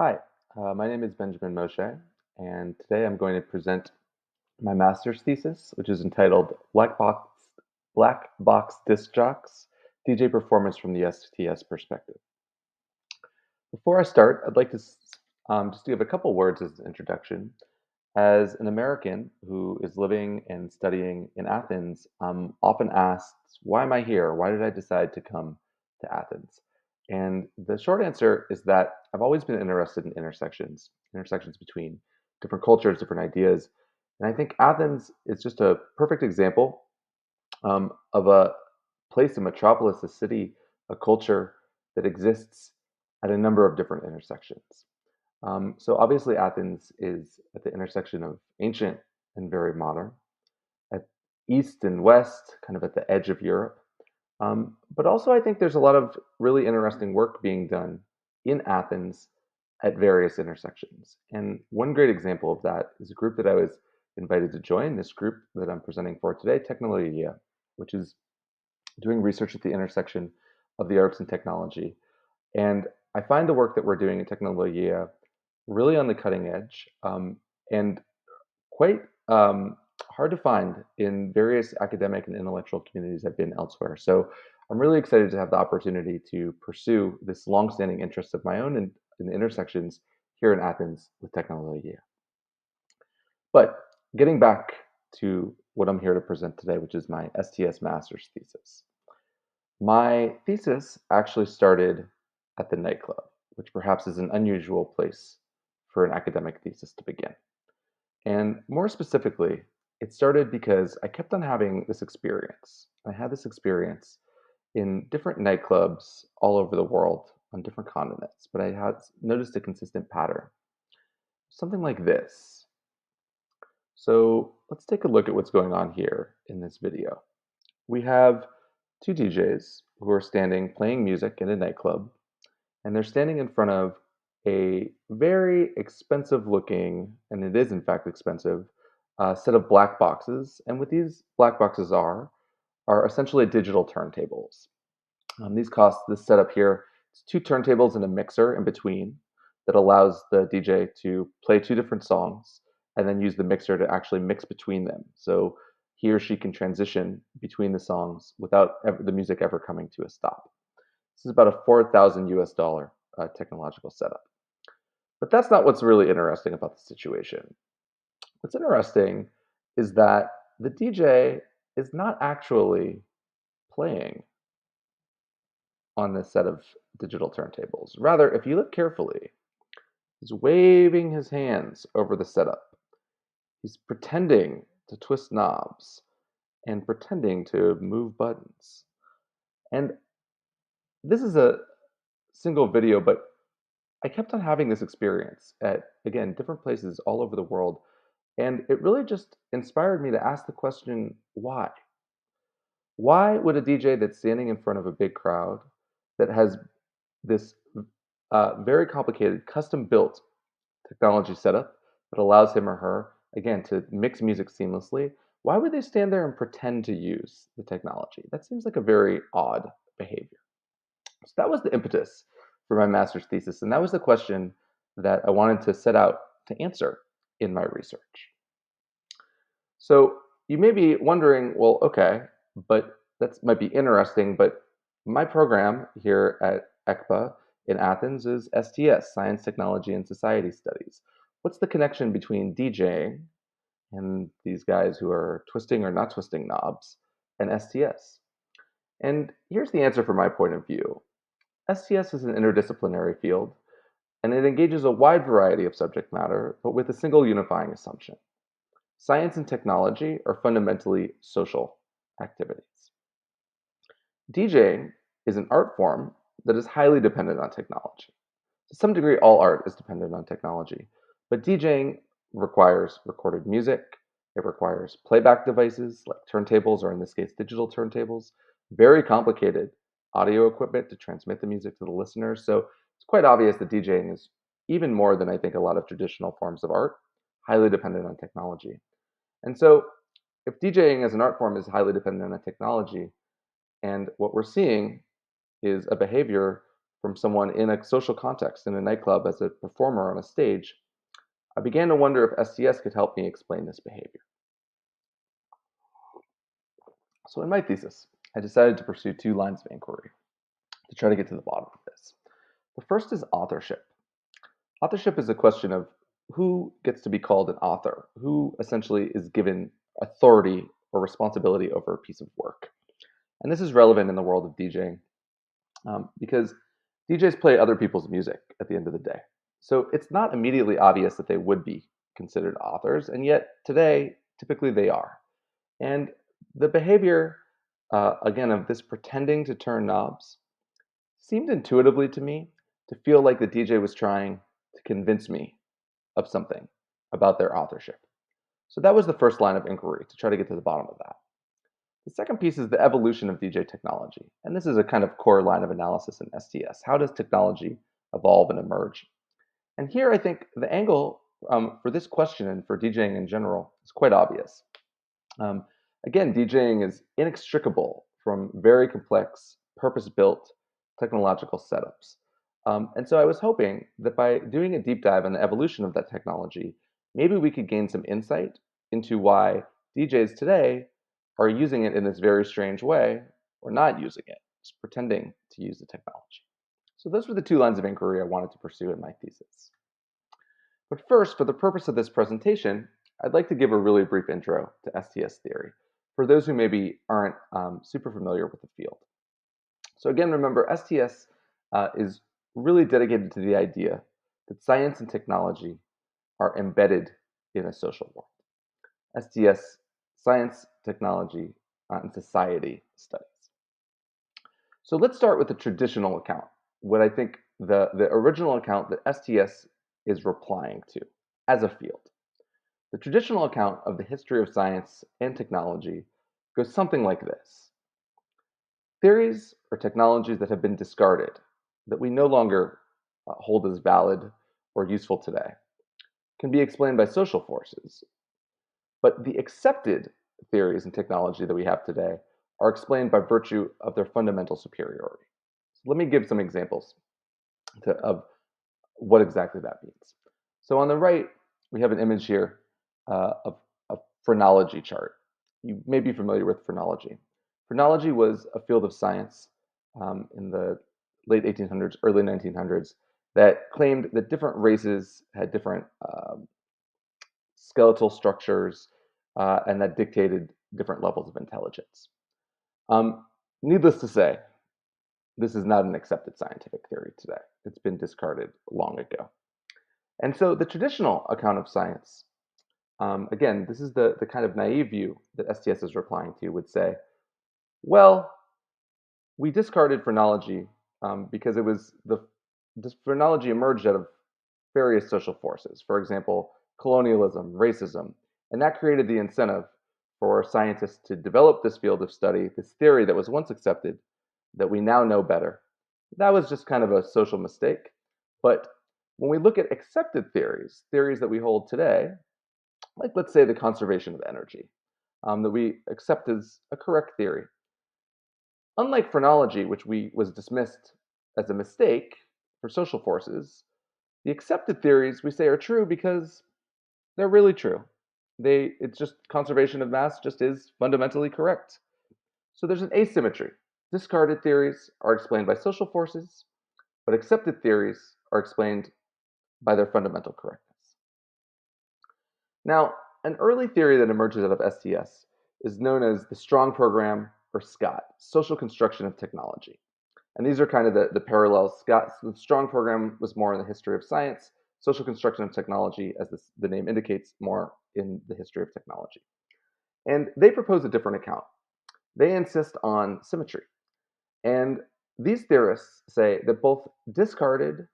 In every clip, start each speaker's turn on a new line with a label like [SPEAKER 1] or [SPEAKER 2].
[SPEAKER 1] Hi, my name is Benjamin Moshe, and today I'm going to present my master's thesis, which is entitled Black Box Disc Jocks, DJ Performance from the STS Perspective. Before I start, I'd like to just give a couple words as an introduction. As an American who is living and studying in Athens, I'm often asked, why am I here? Why did I decide to come to Athens? And the short answer is that I've always been interested in intersections between different cultures, different ideas. And I think Athens is just a perfect example of a place, a metropolis, a city, a culture that exists at a number of different intersections. So obviously, Athens is at the intersection of ancient and very modern, at east and west, kind of at the edge of Europe. But also, I think there's a lot of really interesting work being done in Athens at various intersections. And one great example of that is a group that I was invited to join, this group that I'm presenting for today, ΤΕΧΝΟ-ΛΟΓΙΑ, which is doing research at the intersection of the arts and technology. And I find the work that we're doing at ΤΕΧΝΟ-ΛΟΓΙA really on the cutting edge and quite hard to find in various academic and intellectual communities I've been elsewhere. So I'm really excited to have the opportunity to pursue this longstanding interest of my own in the intersections here in Athens with ΤΕΧΝΟ-ΛΟΓΙA. But getting back to what I'm here to present today, which is my STS master's thesis. My thesis actually started at the nightclub, which perhaps is an unusual place for an academic thesis to begin. And more specifically, it started because I kept on having this experience. I had this experience in different nightclubs all over the world on different continents, but I had noticed a consistent pattern. Something like this. So let's take a look at what's going on here in this video. We have two DJs who are standing playing music in a nightclub, and they're standing in front of a very expensive looking, and it is in fact expensive, set of black boxes. And what these black boxes are essentially digital turntables. These cost this setup here, it's two turntables and a mixer in between that allows the DJ to play two different songs and then use the mixer to actually mix between them. So he or she can transition between the songs without the music ever coming to a stop. This is about a 4,000 US dollar technological setup. But that's not what's really interesting about the situation. What's interesting is that the DJ is not actually playing on this set of digital turntables. Rather, if you look carefully, he's waving his hands over the setup. He's pretending to twist knobs and pretending to move buttons. And this is a single video, but I kept on having this experience at, again, different places all over the world. And it really just inspired me to ask the question, why? Why would a DJ that's standing in front of a big crowd that has this very complicated, custom built technology setup that allows him or her, again, to mix music seamlessly, why would they stand there and pretend to use the technology? That seems like a very odd behavior. So that was the impetus for my master's thesis, and that was the question that I wanted to set out to answer in my research. So you may be wondering, well, okay, but that might be interesting, but my program here at ΕΚΠΑ in Athens is STS, Science, Technology, and Society Studies. What's the connection between DJing and these guys who are twisting or not twisting knobs and STS? And here's the answer from my point of view. STS is an interdisciplinary field, and it engages a wide variety of subject matter, but with a single unifying assumption. Science and technology are fundamentally social activities. DJing is an art form that is highly dependent on technology. To some degree, all art is dependent on technology, but DJing requires recorded music, it requires playback devices like turntables, or in this case, digital turntables, very complicated audio equipment to transmit the music to the listeners. So it's quite obvious that DJing is even more than I think a lot of traditional forms of art, highly dependent on technology. And so if DJing as an art form is highly dependent on technology, and what we're seeing is a behavior from someone in a social context, in a nightclub, as a performer on a stage, I began to wonder if STS could help me explain this behavior. So in my thesis, I decided to pursue two lines of inquiry to try to get to the bottom of this. The first is authorship. Authorship is a question of who gets to be called an author, who essentially is given authority or responsibility over a piece of work. And this is relevant in the world of DJing because DJs play other people's music at the end of the day. So it's not immediately obvious that they would be considered authors, and yet today, typically they are. And the behavior, again, of this pretending to turn knobs seemed intuitively to me to feel like the DJ was trying to convince me of something about their authorship. So that was the first line of inquiry, to try to get to the bottom of that. The second piece is the evolution of DJ technology. And this is a kind of core line of analysis in STS. How does technology evolve and emerge? And here I think the angle for this question and for DJing in general is quite obvious. Again, DJing is inextricable from very complex, purpose-built technological setups. And so I was hoping that by doing a deep dive on the evolution of that technology, maybe we could gain some insight into why DJs today are using it in this very strange way, or not using it, just pretending to use the technology. So those were the two lines of inquiry I wanted to pursue in my thesis. But first, for the purpose of this presentation, I'd like to give a really brief intro to STS theory for those who maybe aren't super familiar with the field. So again, remember, STS is really dedicated to the idea that science and technology are embedded in a social world. STS, Science, Technology, and Society Studies. So let's start with the traditional account, what I think the original account that STS is replying to as a field. The traditional account of the history of science and technology goes something like this. Theories or technologies that have been discarded, that we no longer hold as valid or useful today, can be explained by social forces. But the accepted theories and technology that we have today are explained by virtue of their fundamental superiority. So let me give some examples of what exactly that means. So on the right, we have an image here of a phrenology chart. You may be familiar with phrenology. Phrenology was a field of science in the late 1800s, early 1900s, that claimed that different races had different skeletal structures and that dictated different levels of intelligence. Needless to say, this is not an accepted scientific theory today. It's been discarded long ago. And so the traditional account of science, again, this is the kind of naive view that STS is replying to, would say, well, we discarded phrenology because this phrenology emerged out of various social forces. For example, colonialism, racism, and that created the incentive for scientists to develop this field of study, this theory that was once accepted, that we now know better. That was just kind of a social mistake. But when we look at accepted theories, theories that we hold today, like let's say the conservation of energy, that we accept as a correct theory. Unlike phrenology, which was dismissed as a mistake for social forces, the accepted theories we say are true because they're really true. It's just conservation of mass just is fundamentally correct. So there's an asymmetry. Discarded theories are explained by social forces, but accepted theories are explained by their fundamental correctness. Now, an early theory that emerges out of STS is known as the strong program, or SCOT, social construction of technology. And these are kind of the parallels. The strong program was more in the history of science, social construction of technology, as the name indicates, more in the history of technology. And they propose a different account. They insist on symmetry. And these theorists say that both discarded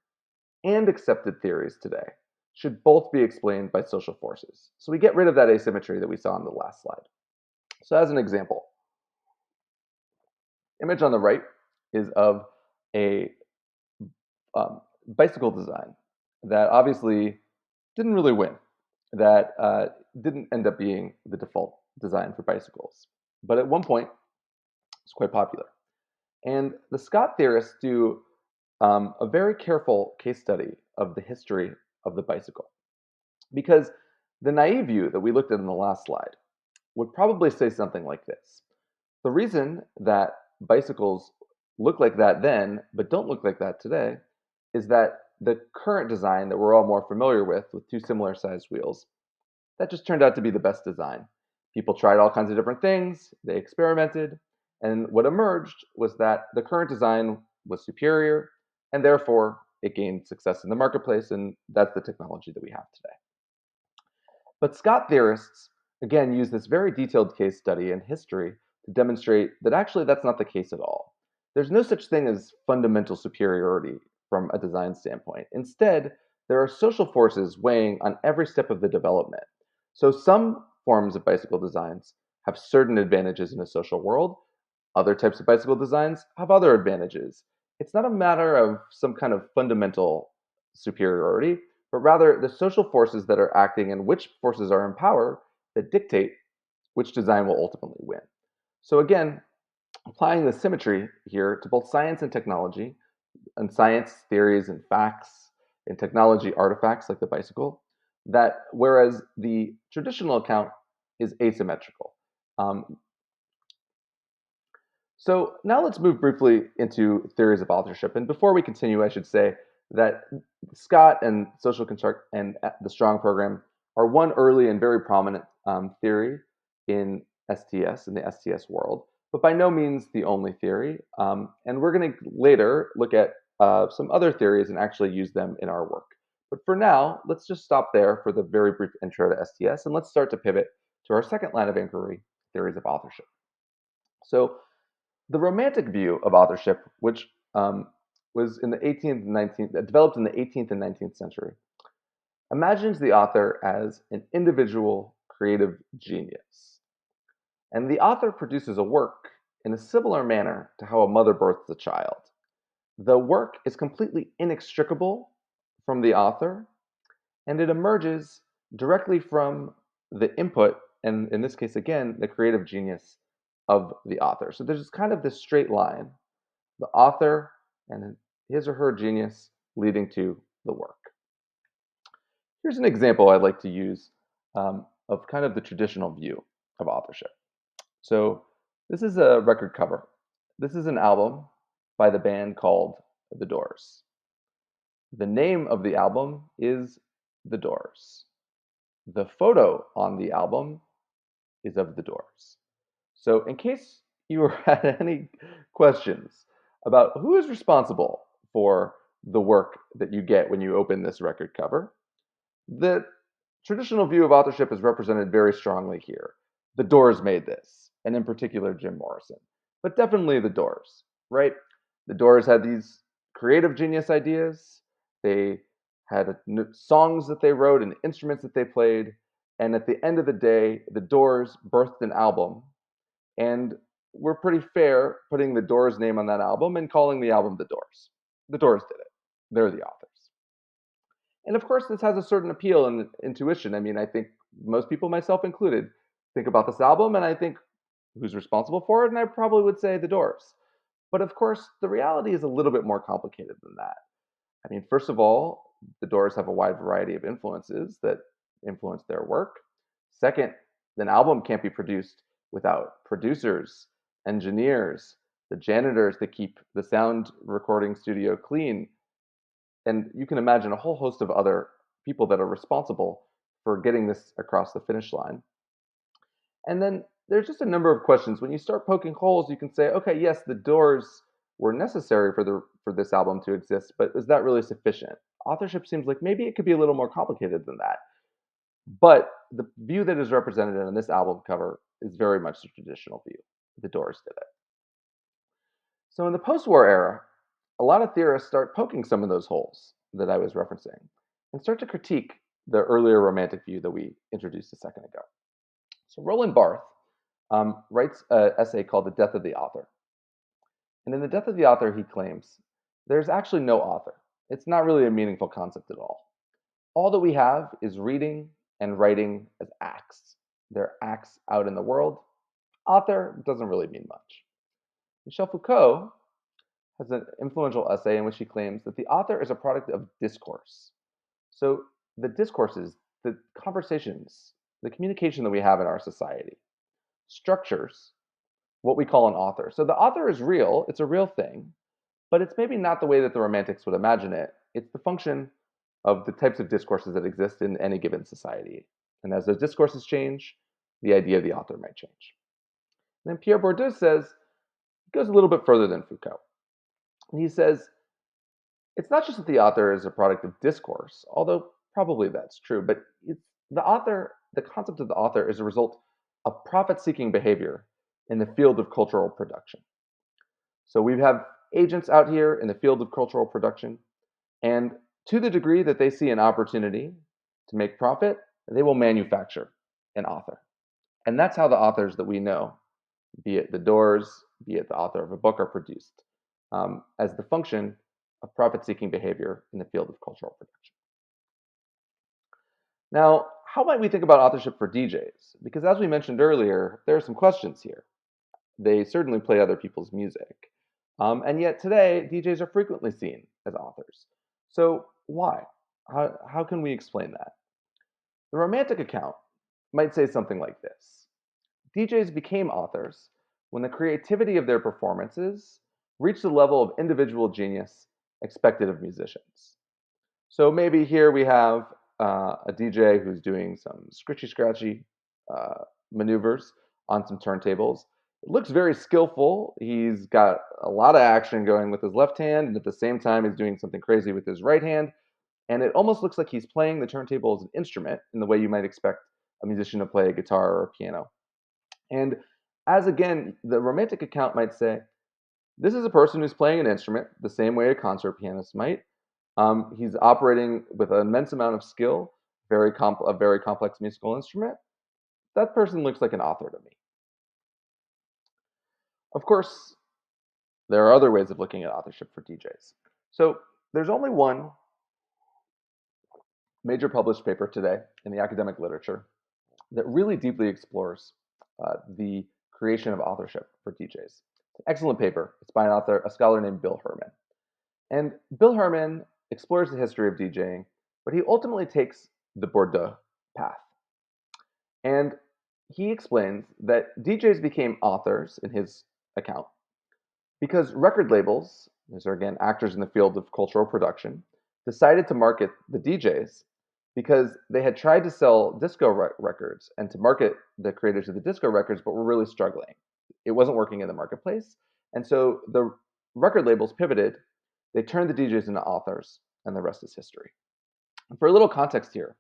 [SPEAKER 1] and accepted theories today should both be explained by social forces. So we get rid of that asymmetry that we saw on the last slide. So as an example, image on the right is of a bicycle design that obviously didn't really win, that didn't end up being the default design for bicycles. But at one point, it's quite popular. And the Scott theorists do a very careful case study of the history of the bicycle. Because the naive view that we looked at in the last slide would probably say something like this. The reason that bicycles look like that then, but don't look like that today, is that the current design that we're all more familiar with two similar sized wheels, that just turned out to be the best design. People tried all kinds of different things, they experimented, and what emerged was that the current design was superior, and therefore it gained success in the marketplace, and that's the technology that we have today. But Scott theorists, again, use this very detailed case study and history to demonstrate that actually that's not the case at all. There's no such thing as fundamental superiority from a design standpoint. Instead, there are social forces weighing on every step of the development. So some forms of bicycle designs have certain advantages in a social world. Other types of bicycle designs have other advantages. It's not a matter of some kind of fundamental superiority, but rather the social forces that are acting and which forces are in power that dictate which design will ultimately win. So again, applying the symmetry here to both science and technology, and science theories and facts, and technology artifacts like the bicycle, that whereas the traditional account is asymmetrical. So now let's move briefly into theories of authorship. And before we continue, I should say that Scott and social construct and the Strong program are one early and very prominent theory in STS, in the STS world, but by no means the only theory. And we're going to later look at some other theories and actually use them in our work. But for now, let's just stop there for the very brief intro to STS, and let's start to pivot to our second line of inquiry, theories of authorship. So the Romantic view of authorship, which was in the 18th and 19th, developed in the 18th and 19th century, imagines the author as an individual creative genius. And the author produces a work in a similar manner to how a mother births a child. The work is completely inextricable from the author, and it emerges directly from the input, and in this case, again, the creative genius of the author. So there's kind of this straight line, the author and his or her genius leading to the work. Here's an example I'd like to use of kind of the traditional view of authorship. So this is a record cover. This is an album by the band called The Doors. The name of the album is The Doors. The photo on the album is of The Doors. So in case you had any questions about who is responsible for the work that you get when you open this record cover, the traditional view of authorship is represented very strongly here. The Doors made this, and in particular Jim Morrison, but definitely the Doors, right? The Doors had these creative genius ideas. They had songs that they wrote and instruments that they played, and at the end of the day, the Doors birthed an album, and we're pretty fair putting the Doors name on that album and calling the album The Doors. The Doors did it. They're the authors. And of course, this has a certain appeal and intuition. I mean, I think most people, myself included, think about this album and I think who's responsible for it, and I probably would say The Doors. But of course, the reality is a little bit more complicated than that. I mean, first of all, the Doors have a wide variety of influences that influence their work. Second, an album can't be produced without producers, engineers, the janitors that keep the sound recording studio clean. And you can imagine a whole host of other people that are responsible for getting this across the finish line. And then there's just a number of questions. When you start poking holes, you can say, okay, yes, the Doors were necessary for this album to exist, but is that really sufficient? Authorship seems like maybe it could be a little more complicated than that. But the view that is represented in this album cover is very much the traditional view. The Doors did it. So in the post-war era, a lot of theorists start poking some of those holes that I was referencing and start to critique the earlier Romantic view that we introduced a second ago. So Roland Barthes writes an essay called The Death of the Author. And in The Death of the Author, he claims there's actually no author. It's not really a meaningful concept at all. All that we have is reading and writing as acts. They're acts out in the world. Author doesn't really mean much. Michel Foucault has an influential essay in which he claims that the author is a product of discourse. So the discourses, the conversations, the communication that we have in our society structures what we call an author. So the author is real, it's a real thing, but it's maybe not the way that the Romantics would imagine it. It's the function of the types of discourses that exist in any given society. And as those discourses change, the idea of the author might change. And then Pierre Bourdieu goes a little bit further than Foucault. And he says, it's not just that the author is a product of discourse, although probably that's true, but the concept of the author is a result of profit-seeking behavior in the field of cultural production. So we have agents out here in the field of cultural production, and to the degree that they see an opportunity to make profit, they will manufacture an author. And that's how the authors that we know, be it the Doors, be it the author of a book, are produced, as the function of profit-seeking behavior in the field of cultural production. Now, how might we think about authorship for DJs? Because as we mentioned earlier, there are some questions here. They certainly play other people's music. And yet today, DJs are frequently seen as authors. So why? How can we explain that? The Romantic account might say something like this. DJs became authors when the creativity of their performances reached the level of individual genius expected of musicians. So maybe here we have a DJ who's doing some scratchy maneuvers on some turntables. It looks very skillful. He's got a lot of action going with his left hand, and at the same time, he's doing something crazy with his right hand. And it almost looks like he's playing the turntable as an instrument in the way you might expect a musician to play a guitar or a piano. And as again, the Romantic account might say, this is a person who's playing an instrument the same way a concert pianist might. He's operating with an immense amount of skill, a very complex musical instrument. That person looks like an author to me. Of course, there are other ways of looking at authorship for DJs. So there's only one major published paper today in the academic literature that really deeply explores the creation of authorship for DJs. It's an excellent paper. It's by a scholar named Bill Herman. And Bill Herman explores the history of DJing, but he ultimately takes the Bourdieu path. And he explains that DJs became authors in his account because record labels, these are again actors in the field of cultural production, decided to market the DJs because they had tried to sell disco records and to market the creators of the disco records, but were really struggling. It wasn't working in the marketplace. And so the record labels pivoted. They turned the DJs into authors, and the rest is history. For a little context here,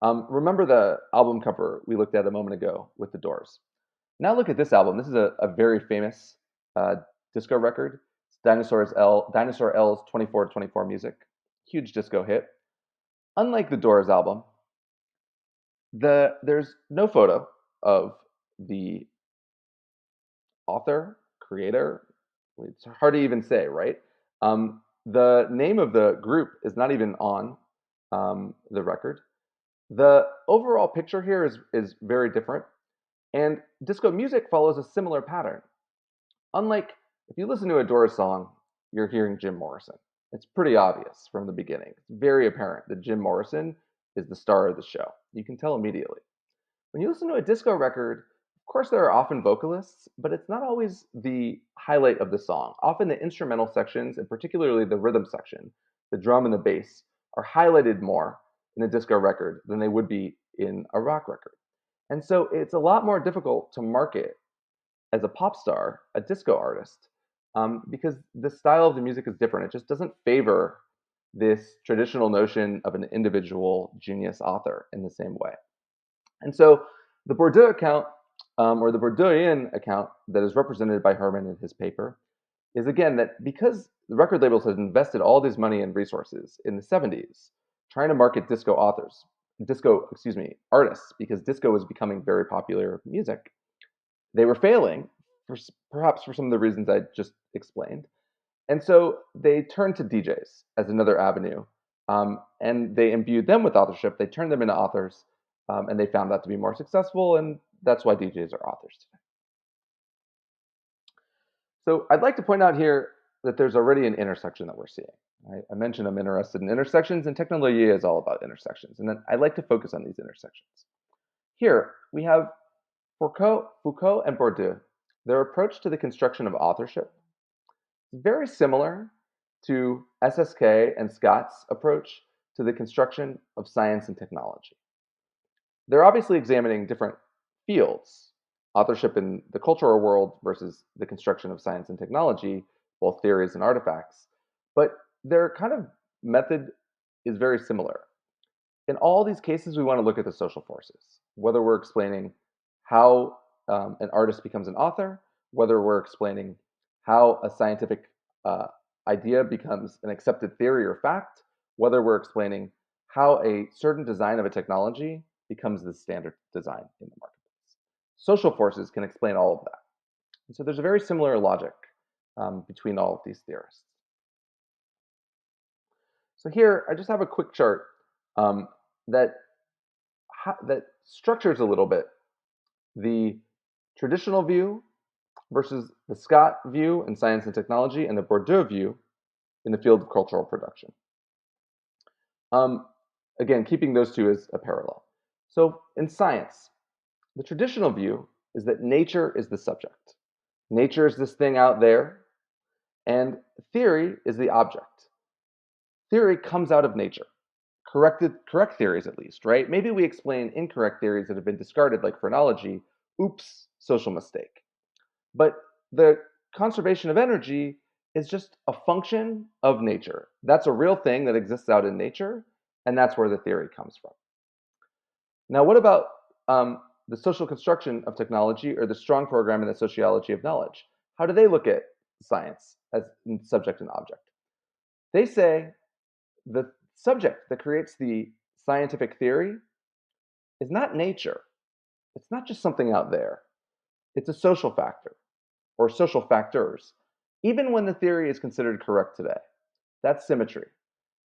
[SPEAKER 1] remember the album cover we looked at a moment ago with the Doors. Now look at this album. This is a very famous disco record. It's Dinosaur L's 24 to 24 Music. Huge disco hit. Unlike the Doors album, there's no photo of the author, creator. It's hard to even say, right? The name of the group is not even on the record. The overall picture here is very different, and disco music follows a similar pattern. Unlike if you listen to a Doors song, you're hearing Jim Morrison. It's pretty obvious from the beginning. It's very apparent that Jim Morrison is the star of the show. You can tell immediately. When you listen to a disco record, of course there are often vocalists, but it's not always the highlight of the song. Often the instrumental sections, and particularly the rhythm section, the drum and the bass, are highlighted more in a disco record than they would be in a rock record. And so it's a lot more difficult to market as a pop star, a disco artist, because the style of the music is different. It just doesn't favor this traditional notion of an individual genius author in the same way. And so the Bourdieu account, or the Bourdieuian account that is represented by Herman in his paper, is again that because the record labels had invested all this money and resources in the 70s trying to market artists, because disco was becoming very popular music, they were failing, perhaps for some of the reasons I just explained. And so they turned to DJs as another avenue, and they imbued them with authorship. They turned them into authors, and they found that to be more successful, and that's why DJs are authors today. So I'd like to point out here that there's already an intersection that we're seeing. Right? I mentioned I'm interested in intersections, and ΤΕΧΝΟ-ΛΟΓΙA is all about intersections. And then I like to focus on these intersections. Here, we have Foucault and Bourdieu. Their approach to the construction of authorship is very similar to SSK and Scott's approach to the construction of science and technology. They're obviously examining different fields, authorship in the cultural world versus the construction of science and technology, both theories and artifacts, but their kind of method is very similar. In all these cases, we want to look at the social forces, whether we're explaining how an artist becomes an author, whether we're explaining how a scientific idea becomes an accepted theory or fact, whether we're explaining how a certain design of a technology becomes the standard design in the marketplace. Social forces can explain all of that. And so there's a very similar logic between all of these theorists. So here, I just have a quick chart that structures a little bit the traditional view versus the Scott view in science and technology and the Bourdieu view in the field of cultural production. Again, keeping those two as a parallel. So in science, the traditional view is that nature is the subject. Nature is this thing out there, and theory is the object. Theory comes out of nature. Correct theories, at least, right? Maybe we explain incorrect theories that have been discarded, like phrenology. Oops, social mistake. But the conservation of energy is just a function of nature. That's a real thing that exists out in nature, and that's where the theory comes from. Now, what about the social construction of technology or the strong program in the sociology of knowledge? How do they look at science as subject and object? They say the subject that creates the scientific theory is not nature. It's not just something out there. It's a social factor or social factors, even when the theory is considered correct today. That's symmetry.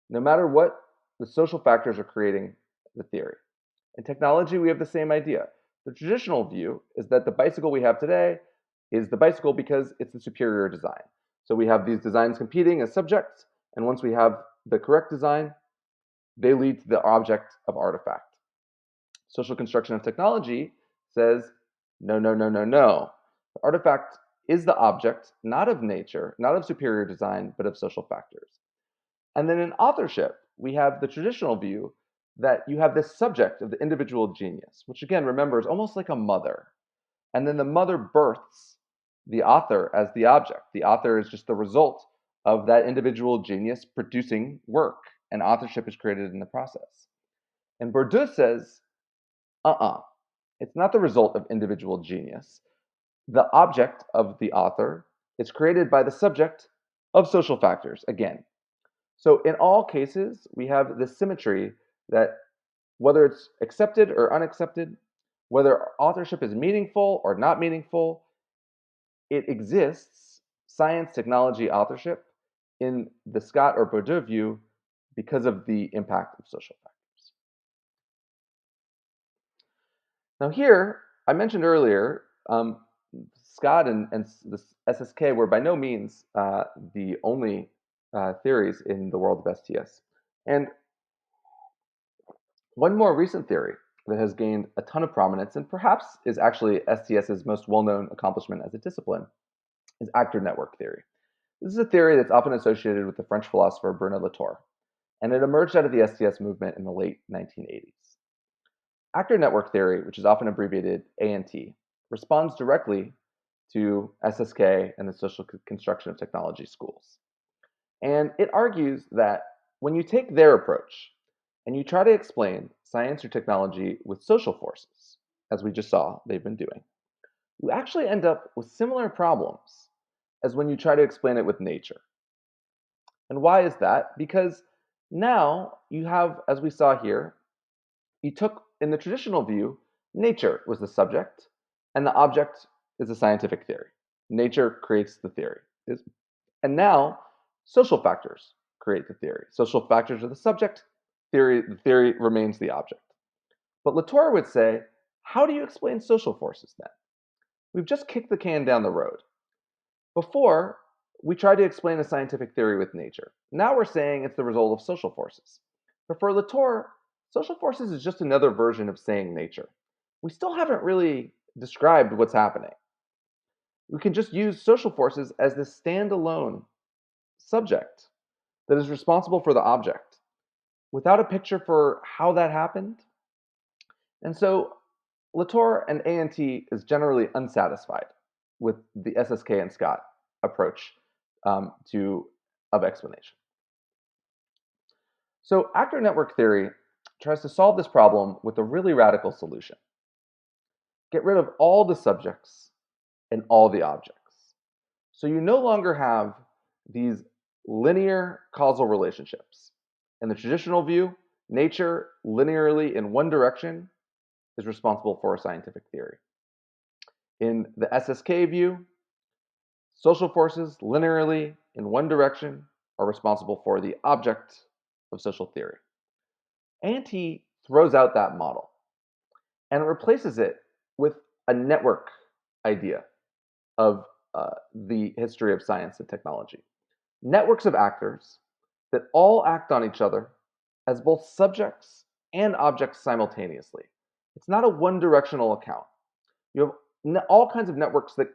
[SPEAKER 1] No matter what, the social factors are creating the theory. In technology, we have the same idea. The traditional view is that the bicycle we have today is the bicycle because it's the superior design. So we have these designs competing as subjects, and once we have the correct design, they lead to the object of artifact. Social construction of technology says, no, no, no, no, no. The artifact is the object, not of nature, not of superior design, but of social factors. And then in authorship, we have the traditional view that you have this subject of the individual genius, which again, remember, is almost like a mother. And then the mother births the author as the object. The author is just the result of that individual genius producing work, and authorship is created in the process. And Bourdieu says, it's not the result of individual genius. The object of the author is created by the subject of social factors, again. So in all cases, we have this symmetry that whether it's accepted or unaccepted, whether authorship is meaningful or not meaningful, it exists, science, technology, authorship, in the Scott or Bourdieu view because of the impact of social factors. Now here, I mentioned earlier, Scott and the SSK were by no means the only theories in the world of STS. And one more recent theory that has gained a ton of prominence and perhaps is actually STS's most well-known accomplishment as a discipline is actor network theory. This is a theory that's often associated with the French philosopher Bruno Latour, and it emerged out of the STS movement in the late 1980s. Actor network theory, which is often abbreviated ANT, responds directly to SSK and the social construction of technology schools. And it argues that when you take their approach and you try to explain science or technology with social forces, as we just saw they've been doing, you actually end up with similar problems as when you try to explain it with nature. And why is that? Because now you have, as we saw here, you took, in the traditional view, nature was the subject, and the object is a scientific theory. Nature creates the theory. And now, social factors create the theory. Social factors are the subject, the theory remains the object. But Latour would say, how do you explain social forces then? We've just kicked the can down the road. Before, we tried to explain a scientific theory with nature. Now we're saying it's the result of social forces. But for Latour, social forces is just another version of saying nature. We still haven't really described what's happening. We can just use social forces as the standalone subject that is responsible for the object without a picture for how that happened. And so Latour and A&T is generally unsatisfied with the SSK and Scott approach of explanation. So actor network theory tries to solve this problem with a really radical solution. Get rid of all the subjects and all the objects. So you no longer have these linear causal relationships. In the traditional view, nature linearly in one direction is responsible for a scientific theory. In the SSK view, social forces linearly in one direction are responsible for the object of social theory. A&T throws out that model and replaces it with a network idea of the history of science and technology. Networks of actors that all act on each other as both subjects and objects simultaneously. It's not a one-directional account. You have all kinds of networks that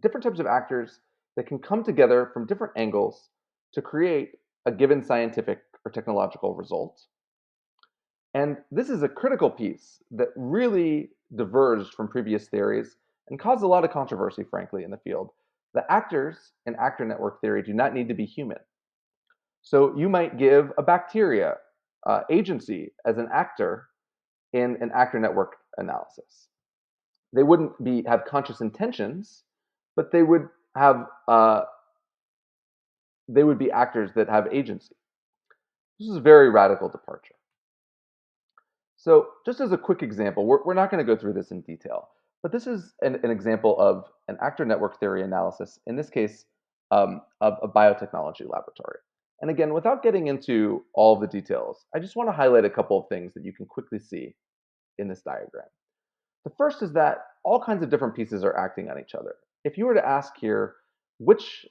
[SPEAKER 1] different types of actors that can come together from different angles to create a given scientific or technological result. And this is a critical piece that really diverged from previous theories and caused a lot of controversy, frankly, in the field. The actors in actor network theory do not need to be human. So you might give a bacteria agency as an actor in an actor network analysis. They wouldn't have conscious intentions, but they would be actors that have agency. This is a very radical departure. So just as a quick example, we're not going to go through this in detail, but this is an example of an actor network theory analysis, in this case, of a biotechnology laboratory. And again, without getting into all of the details, I just want to highlight a couple of things that you can quickly see in this diagram. The first is that all kinds of different pieces are acting on each other. If you were to ask here, which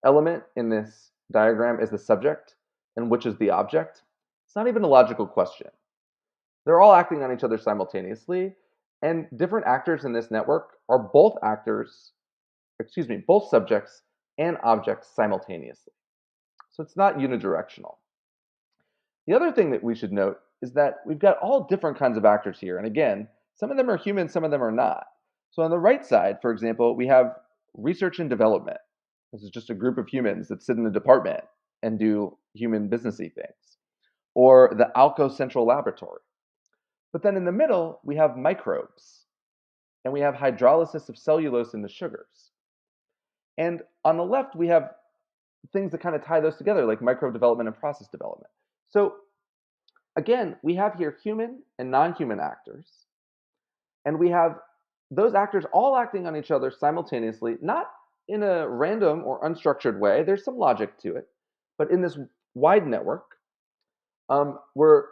[SPEAKER 1] element in this diagram is the subject and which is the object, it's not even a logical question. They're all acting on each other simultaneously, and different actors in this network are both subjects and objects simultaneously. So it's not unidirectional. The other thing that we should note is that we've got all different kinds of actors here. And again, some of them are human, some of them are not. So on the right side, for example, we have research and development. This is just a group of humans that sit in a department and do human businessy things. Or the Alco Central Laboratory. But then in the middle, we have microbes. And we have hydrolysis of cellulose into sugars. And on the left, we have things that kind of tie those together, like microbe development and process development. So again, we have here human and non-human actors, and we have those actors all acting on each other simultaneously, not in a random or unstructured way. There's some logic to it, but in this wide network, where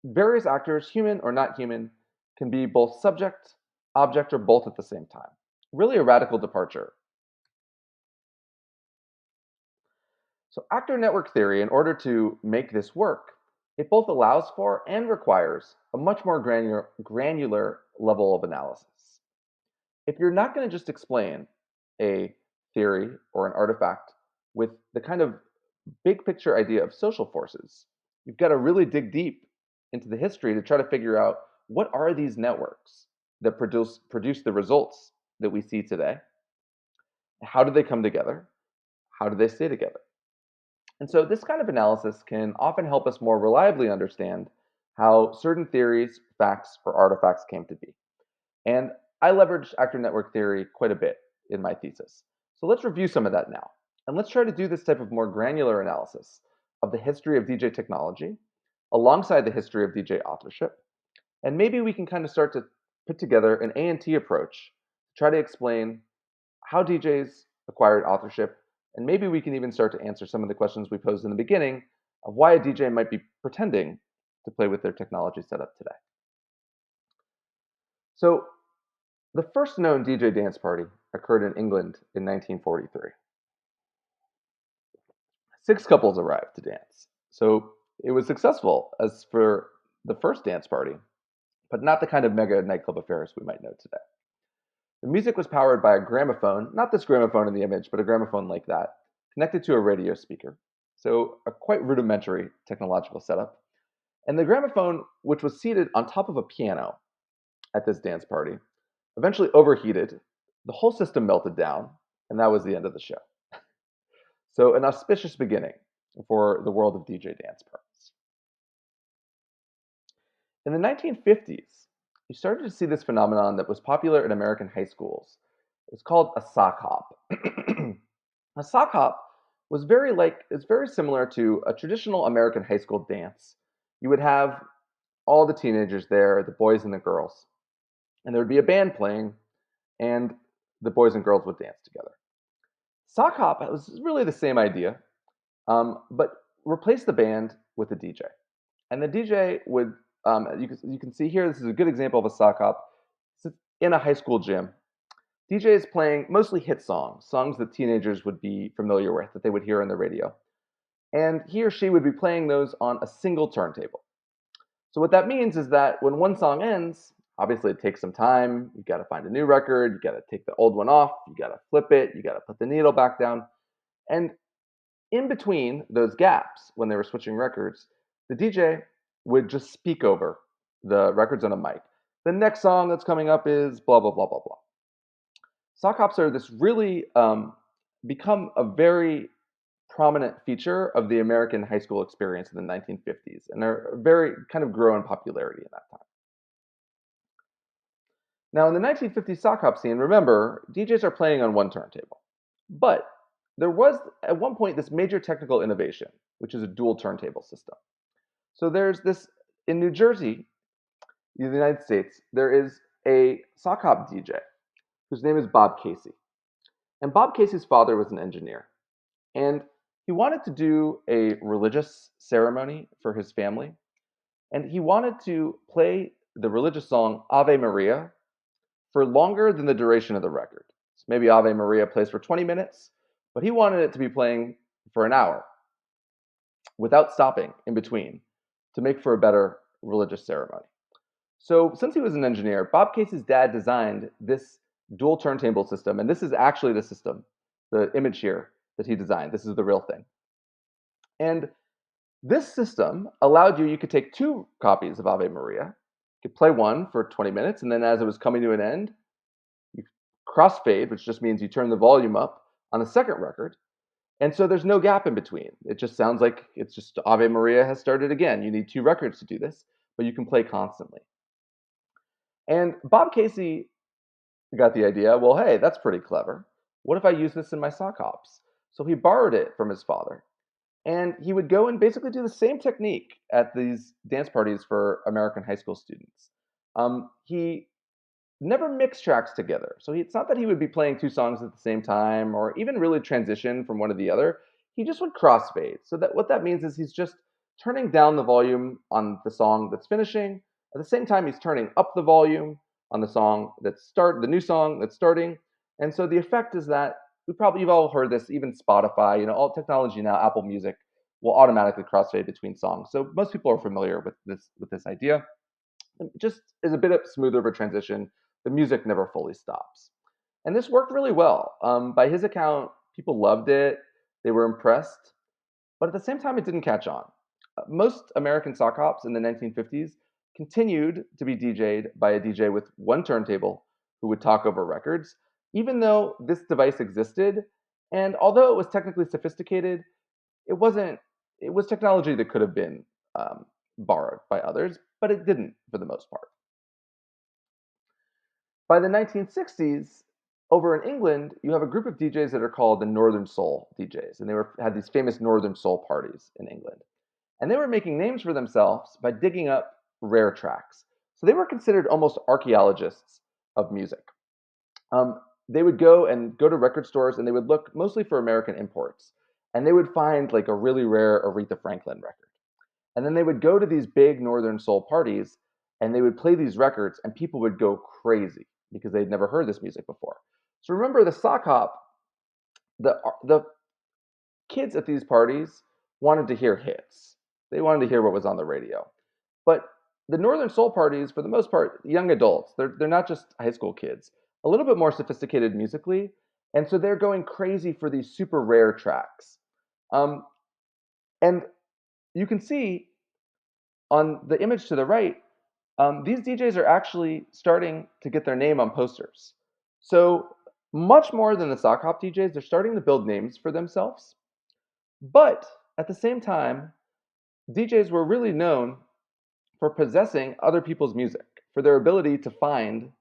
[SPEAKER 1] various actors, human or not human, can be both subject, object, or both at the same time. Really a radical departure. So actor network theory, in order to make this work, it both allows for and requires a much more granular level of analysis. If you're not going to just explain a theory or an artifact with the kind of big picture idea of social forces, you've got to really dig deep into the history to try to figure out what are these networks that produce the results that we see today? How do they come together? How do they stay together? And so this kind of analysis can often help us more reliably understand how certain theories, facts, or artifacts came to be. And I leveraged actor network theory quite a bit in my thesis. So let's review some of that now. And let's try to do this type of more granular analysis of the history of DJ technology alongside the history of DJ authorship. And maybe we can kind of start to put together an A&T approach to try to explain how DJs acquired authorship. And maybe we can even start to answer some of the questions we posed in the beginning of why a DJ might be pretending to play with their technology setup today. So the first known DJ dance party occurred in England in 1943. 6 couples arrived to dance. So it was successful as for the first dance party, but not the kind of mega nightclub affairs we might know today. The music was powered by a gramophone, not this gramophone in the image, but a gramophone like that, connected to a radio speaker. So a quite rudimentary technological setup. And the gramophone, which was seated on top of a piano at this dance party, eventually overheated. The whole system melted down, and that was the end of the show. So an auspicious beginning for the world of DJ dance parties. In the 1950s, you started to see this phenomenon that was popular in American high schools. It was called a sock hop. A sock hop was it's very similar to a traditional American high school dance. You would have all the teenagers there, the boys and the girls, and there would be a band playing, and the boys and girls would dance together. Sock hop was really the same idea, but replace the band with a DJ. And the DJ would, you can see here, this is a good example of a sock hop. It's in a high school gym. DJ is playing mostly hit songs that teenagers would be familiar with, that they would hear on the radio. And he or she would be playing those on a single turntable. So what that means is that when one song ends, obviously it takes some time. You've got to find a new record. You've got to take the old one off. You got to flip it. You got to put the needle back down. And in between those gaps, when they were switching records, the DJ would just speak over the records on a mic. The next song that's coming up is blah, blah, blah, blah, blah. Sock hops are this really become a very prominent feature of the American high school experience in the 1950s, and are very kind of grow in popularity in that time. Now, in the 1950s sock hop scene, remember, DJs are playing on one turntable. But there was, at one point, this major technical innovation, which is a dual turntable system. So there's this, in New Jersey, in the United States, there is a sock hop DJ whose name is Bob Casey. And Bob Casey's father was an engineer. And he wanted to do a religious ceremony for his family. And he wanted to play the religious song Ave Maria for longer than the duration of the record. So maybe Ave Maria plays for 20 minutes, but he wanted it to be playing for an hour without stopping in between to make for a better religious ceremony. So since he was an engineer, Bob Casey's dad designed this dual turntable system, and this is actually the system, the image here that he designed. This is the real thing. And this system allowed you could take 2 copies of Ave Maria, you could play one for 20 minutes, and then as it was coming to an end, you crossfade, which just means you turn the volume up on a second record. And so there's no gap in between. It just sounds like it's just Ave Maria has started again. You need 2 records to do this, but you can play constantly. And Bob Casey got the idea, well, hey, that's pretty clever. What if I use this in my sock hops? So he borrowed it from his father. And he would go and basically do the same technique at these dance parties for American high school students. He never mixed tracks together. So it's not that he would be playing 2 songs at the same time or even really transition from one to the other. He just would crossfade. So that what that means is he's just turning down the volume on the song that's finishing. At the same time, he's turning up the volume on the new song that's starting. And so the effect is that you've all heard this, even Spotify, all technology now, Apple Music will automatically crossfade between songs. So most people are familiar with this idea. It just is a bit of smoother of a transition. The music never fully stops. And this worked really well. By his account, people loved it. They were impressed. But at the same time, it didn't catch on. Most American sock hops in the 1950s continued to be DJ'd by a DJ with one turntable who would talk over records, even though this device existed. And although it was technically sophisticated, it was technology that could have been borrowed by others, but it didn't for the most part. By the 1960s, over in England, you have a group of DJs that are called the Northern Soul DJs, and had these famous Northern Soul parties in England. And they were making names for themselves by digging up rare tracks. So they were considered almost archaeologists of music. They would go to record stores, and they would look mostly for American imports. And they would find like a really rare Aretha Franklin record. And then they would go to these big Northern Soul parties, and they would play these records, and people would go crazy because they'd never heard this music before. So remember, the sock hop, the kids at these parties wanted to hear hits. They wanted to hear what was on the radio. But the Northern Soul parties, for the most part, young adults, they're not just high school kids, a little bit more sophisticated musically. And so they're going crazy for these super rare tracks. Um, and you can see on the image to the right, these DJs are actually starting to get their name on posters. So much more than the sock hop DJs, they're starting to build names for themselves. But at the same time, DJs were really known for possessing other people's music, for their ability to find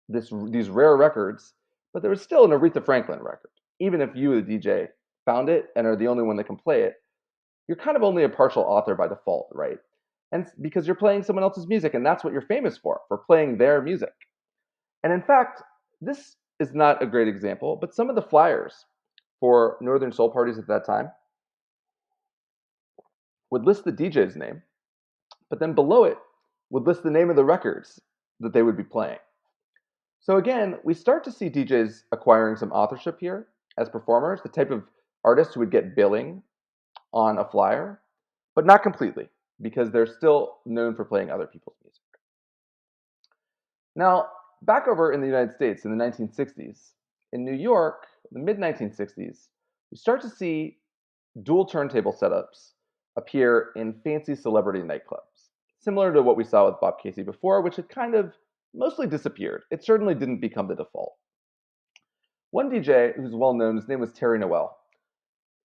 [SPEAKER 1] these rare records. But there was still an Aretha Franklin record. Even if you, the DJ, found it and are the only one that can play it, you're kind of only a partial author by default, right? And because you're playing someone else's music, and that's what you're famous for playing their music. And in fact, this is not a great example, but some of the flyers for Northern Soul parties at that time would list the DJ's name, but then below it would list the name of the records that they would be playing. So again, we start to see DJs acquiring some authorship here as performers, the type of artists who would get billing on a flyer, but not completely, because they're still known for playing other people's music. Now, back over in the United States in the 1960s, in New York, the mid 1960s, you start to see dual turntable setups appear in fancy celebrity nightclubs, similar to what we saw with Bob Casey before, which had kind of mostly disappeared. It certainly didn't become the default. One DJ who's well known, his name was Terry Noel,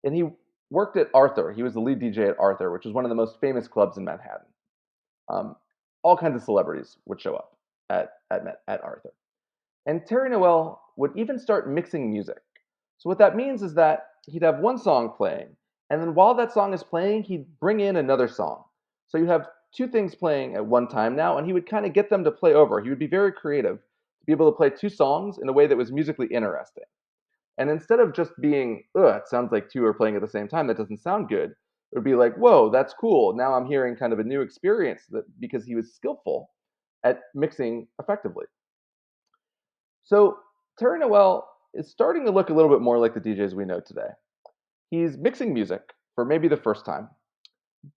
[SPEAKER 1] and he worked at Arthur. He was the lead DJ at Arthur, which is one of the most famous clubs in Manhattan. All kinds of celebrities would show up at Arthur. And Terry Noel would even start mixing music. So what that means is that he'd have one song playing, and then while that song is playing, he'd bring in another song. So you have two things playing at one time now, and he would kind of get them to play over. He would be very creative to be able to play two songs in a way that was musically interesting. And instead of just being, ugh, it sounds like two are playing at the same time, that doesn't sound good, it would be like, whoa, that's cool. Now I'm hearing kind of a new experience because he was skillful at mixing effectively. So Terry Noel is starting to look a little bit more like the DJs we know today. He's mixing music for maybe the first time,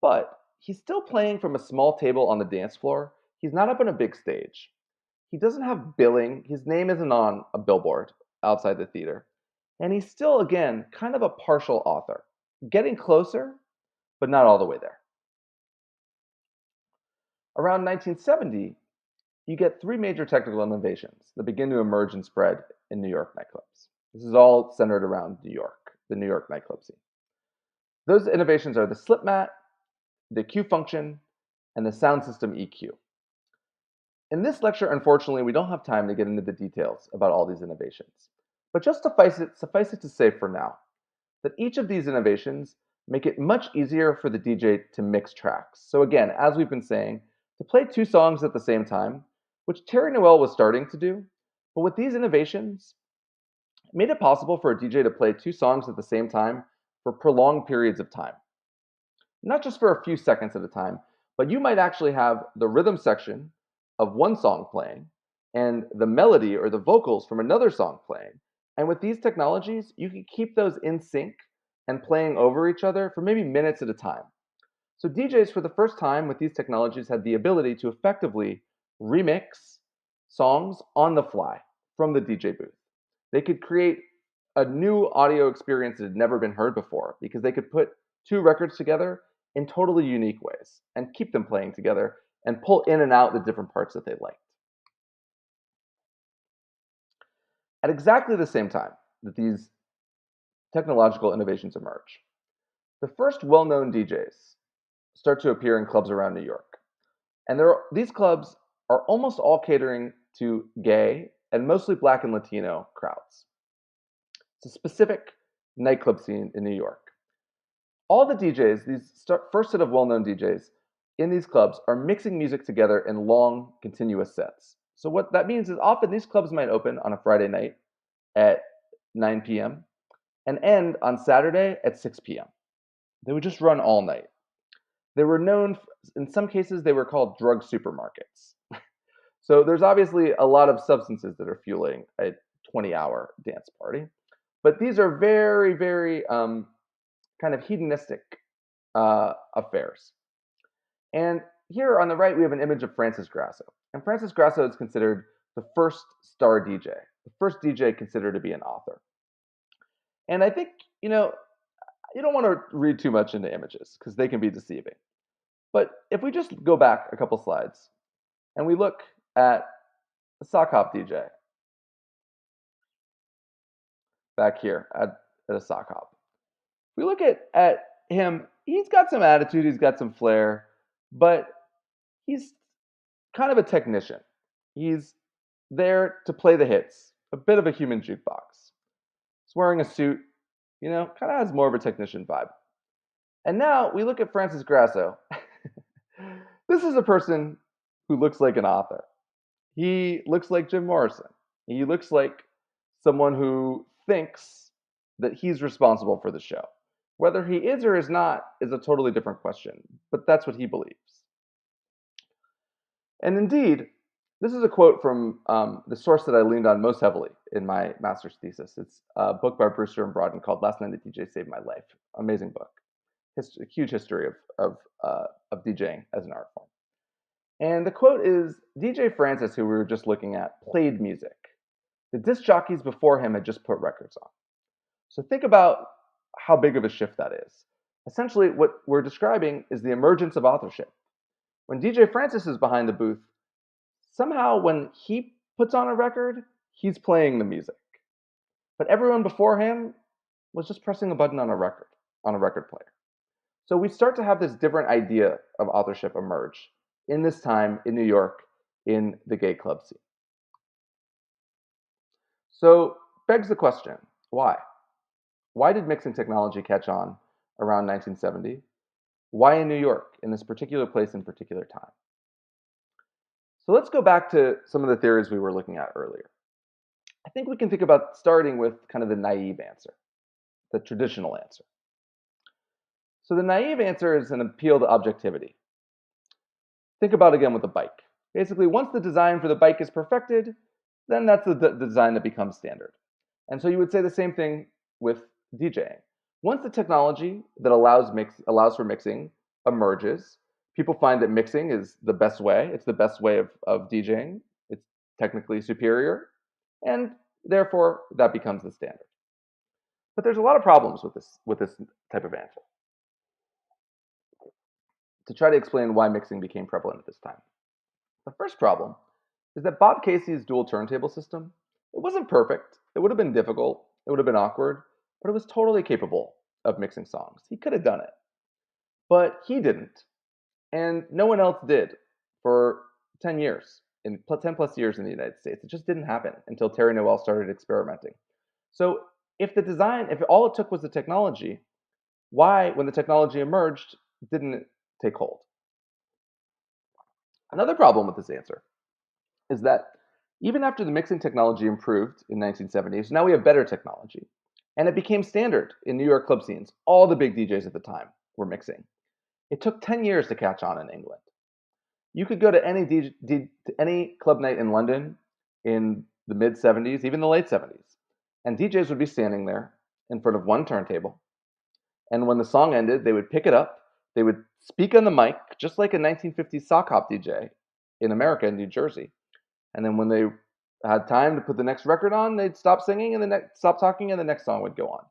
[SPEAKER 1] but he's still playing from a small table on the dance floor. He's not up on a big stage. He doesn't have billing. His name isn't on a billboard outside the theater. And he's still, again, kind of a partial author, getting closer, but not all the way there. Around 1970, you get three major technical innovations that begin to emerge and spread in New York nightclubs. This is all centered around New York, the New York nightclub scene. Those innovations are the slip mat, the cue function, and the sound system EQ. In this lecture, unfortunately, we don't have time to get into the details about all these innovations. But just suffice it to say for now that each of these innovations make it much easier for the DJ to mix tracks. So again, as we've been saying, to play two songs at the same time, which Terry Noel was starting to do, but with these innovations, it made it possible for a DJ to play two songs at the same time for prolonged periods of time. Not just for a few seconds at a time, but you might actually have the rhythm section of one song playing and the melody or the vocals from another song playing. And with these technologies, you can keep those in sync and playing over each other for maybe minutes at a time. So DJs for the first time with these technologies had the ability to effectively remix songs on the fly from the DJ booth. They could create a new audio experience that had never been heard before because they could put two records together in totally unique ways and keep them playing together and pull in and out the different parts that they liked. At exactly the same time that these technological innovations emerge, the first well-known DJs start to appear in clubs around New York. And these clubs are almost all catering to gay and mostly Black and Latino crowds. It's a specific nightclub scene in New York. All the DJs, first set of well-known DJs in these clubs are mixing music together in long, continuous sets. So what that means is often these clubs might open on a Friday night at 9 p.m. and end on Saturday at 6 p.m. They would just run all night. They were known, in some cases, they were called drug supermarkets. So there's obviously a lot of substances that are fueling a 20-hour dance party. But these are very, very kind of hedonistic affairs. And here on the right, we have an image of Francis Grasso. And Francis Grasso is considered the first star DJ, the first DJ considered to be an author. And I think, you don't want to read too much into images because they can be deceiving. But if we just go back a couple slides and we look at the sock hop DJ back here at a sock hop, we look at him, he's got some attitude, he's got some flair, but he's kind of a technician. He's there to play the hits, a bit of a human jukebox. He's wearing a suit, kind of has more of a technician vibe. And now we look at Francis Grasso. This is a person who looks like an author. He looks like Jim Morrison. He looks like someone who thinks that he's responsible for the show. Whether he is or is not is a totally different question, but that's what he believes. And indeed, this is a quote from the source that I leaned on most heavily in my master's thesis. It's a book by Brewster and Broaden called Last Night a DJ Saved My Life. Amazing book. A huge history of DJing as an art form. And the quote is, DJ Francis, who we were just looking at, played music. The disc jockeys before him had just put records on. So think about how big of a shift that is. Essentially, what we're describing is the emergence of authorship. When DJ Francis is behind the booth, somehow when he puts on a record, he's playing the music. But everyone before him was just pressing a button on a record player. So we start to have this different idea of authorship emerge in this time in New York in the gay club scene. So begs the question, why? Why did mixing technology catch on around 1970? Why in New York, in this particular place and particular time? So let's go back to some of the theories we were looking at earlier. I think we can think about starting with kind of the naive answer, the traditional answer. So the naive answer is an appeal to objectivity. Think about again with the bike. Basically, once the design for the bike is perfected, then that's the design that becomes standard. And so you would say the same thing with DJing. Once the technology that allows for mixing emerges, people find that mixing is the best way. It's the best way of DJing. It's technically superior, and therefore that becomes the standard. But there's a lot of problems with this type of answer. To try to explain why mixing became prevalent at this time. The first problem is that Bob Casey's dual turntable system, it wasn't perfect. It would have been difficult. It would have been awkward, but it was totally capable of mixing songs. He could have done it, but he didn't. And no one else did for 10 years, 10 plus years in the United States. It just didn't happen until Terry Noel started experimenting. So if all it took was the technology, why, when the technology emerged, didn't it take hold? Another problem with this answer is that even after the mixing technology improved in 1970s, now we have better technology. And it became standard in New York club scenes. All the big DJs at the time were mixing. It took 10 years to catch on in England. You could go to any club night in London in the mid-70s, even the late 70s, and DJs would be standing there in front of one turntable. And when the song ended, they would pick it up, they would speak on the mic, just like a 1950s sock hop DJ in America, in New Jersey. And then when they had time to put the next record on, they'd stop singing and stop talking, and the next song would go on.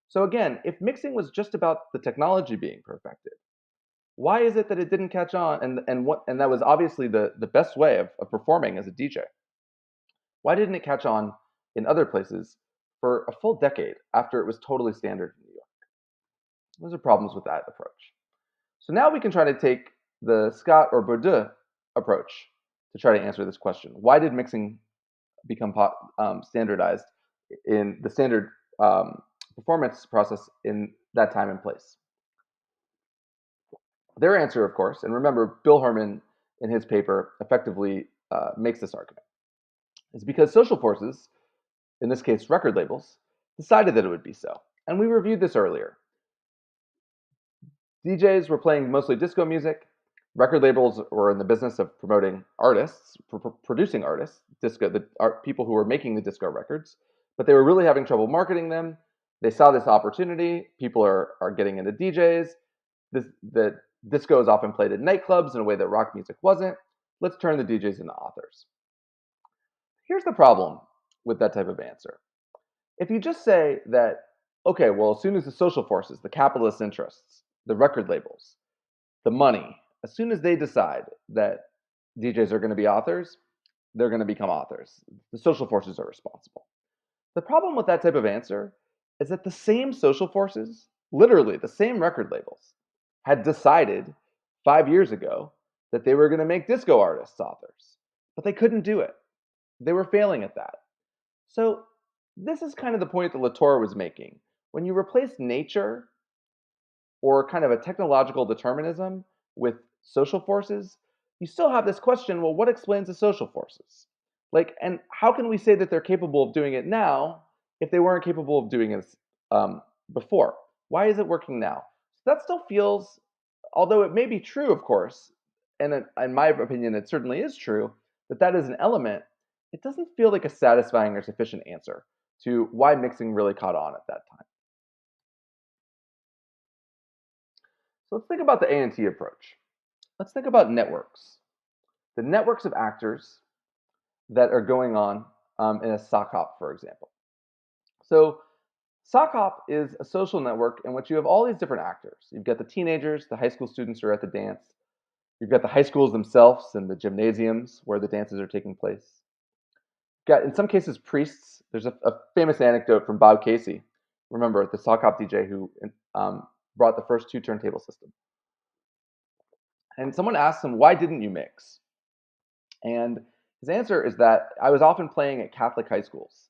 [SPEAKER 1] So again, if mixing was just about the technology being perfected, why is it that it didn't catch on? And that was obviously the best way of performing as a DJ. Why didn't it catch on in other places for a full decade after it was totally standard in New York? Those are problems with that approach. So now we can try to take the Scott or Bourdieu approach to try to answer this question. Why did mixing become standardized in the standard performance process in that time and place? Their answer, of course, and remember, Bill Herman in his paper effectively makes this argument, is because social forces, in this case record labels, decided that it would be so. And we reviewed this earlier. DJs were playing mostly disco music. Record labels were in the business of promoting artists, producing artists, people who were making the disco records, but they were really having trouble marketing them. They saw this opportunity. People are getting into DJs. that disco is often played in nightclubs in a way that rock music wasn't. Let's turn the DJs into authors. Here's the problem with that type of answer. If you just say that, okay, well, as soon as the social forces, the capitalist interests, the record labels, the money, as soon as they decide that DJs are going to be authors, they're going to become authors. The social forces are responsible. The problem with that type of answer is that the same social forces, literally the same record labels, had decided 5 years ago that they were going to make disco artists authors, but they couldn't do it. They were failing at that. So this is kind of the point that Latour was making. When you replace nature or kind of a technological determinism with social forces, you still have this question, well, what explains the social forces? Like, and how can we say that they're capable of doing it now if they weren't capable of doing it before? Why is it working now? So that still feels, although it may be true, of course, and in my opinion, it certainly is true, that that is an element, it doesn't feel like a satisfying or sufficient answer to why mixing really caught on at that time. So let's think about the A&T approach. Let's think about networks. The networks of actors that are going on in a sock hop, for example. So sock hop is a social network in which you have all these different actors. You've got the teenagers, the high school students who are at the dance. You've got the high schools themselves and the gymnasiums where the dances are taking place. You've got, in some cases, priests. There's a famous anecdote from Bob Casey. Remember, the sock hop DJ who brought the first 2 turntable system. And someone asked him, why didn't you mix? And his answer is that I was often playing at Catholic high schools.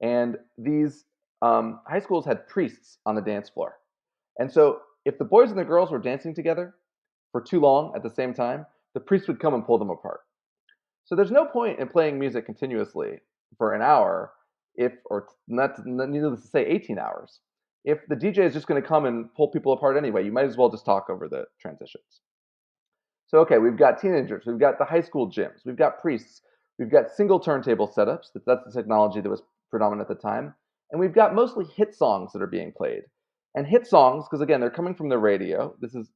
[SPEAKER 1] And these high schools had priests on the dance floor. And so if the boys and the girls were dancing together for too long at the same time, the priest would come and pull them apart. So there's no point in playing music continuously for an hour, or needless to say, 18 hours. If the DJ is just going to come and pull people apart anyway, you might as well just talk over the transitions. So, okay, we've got teenagers, we've got the high school gyms, we've got priests, we've got single turntable setups. That's the technology that was predominant at the time. And we've got mostly hit songs that are being played. And hit songs, because again, they're coming from the radio. This is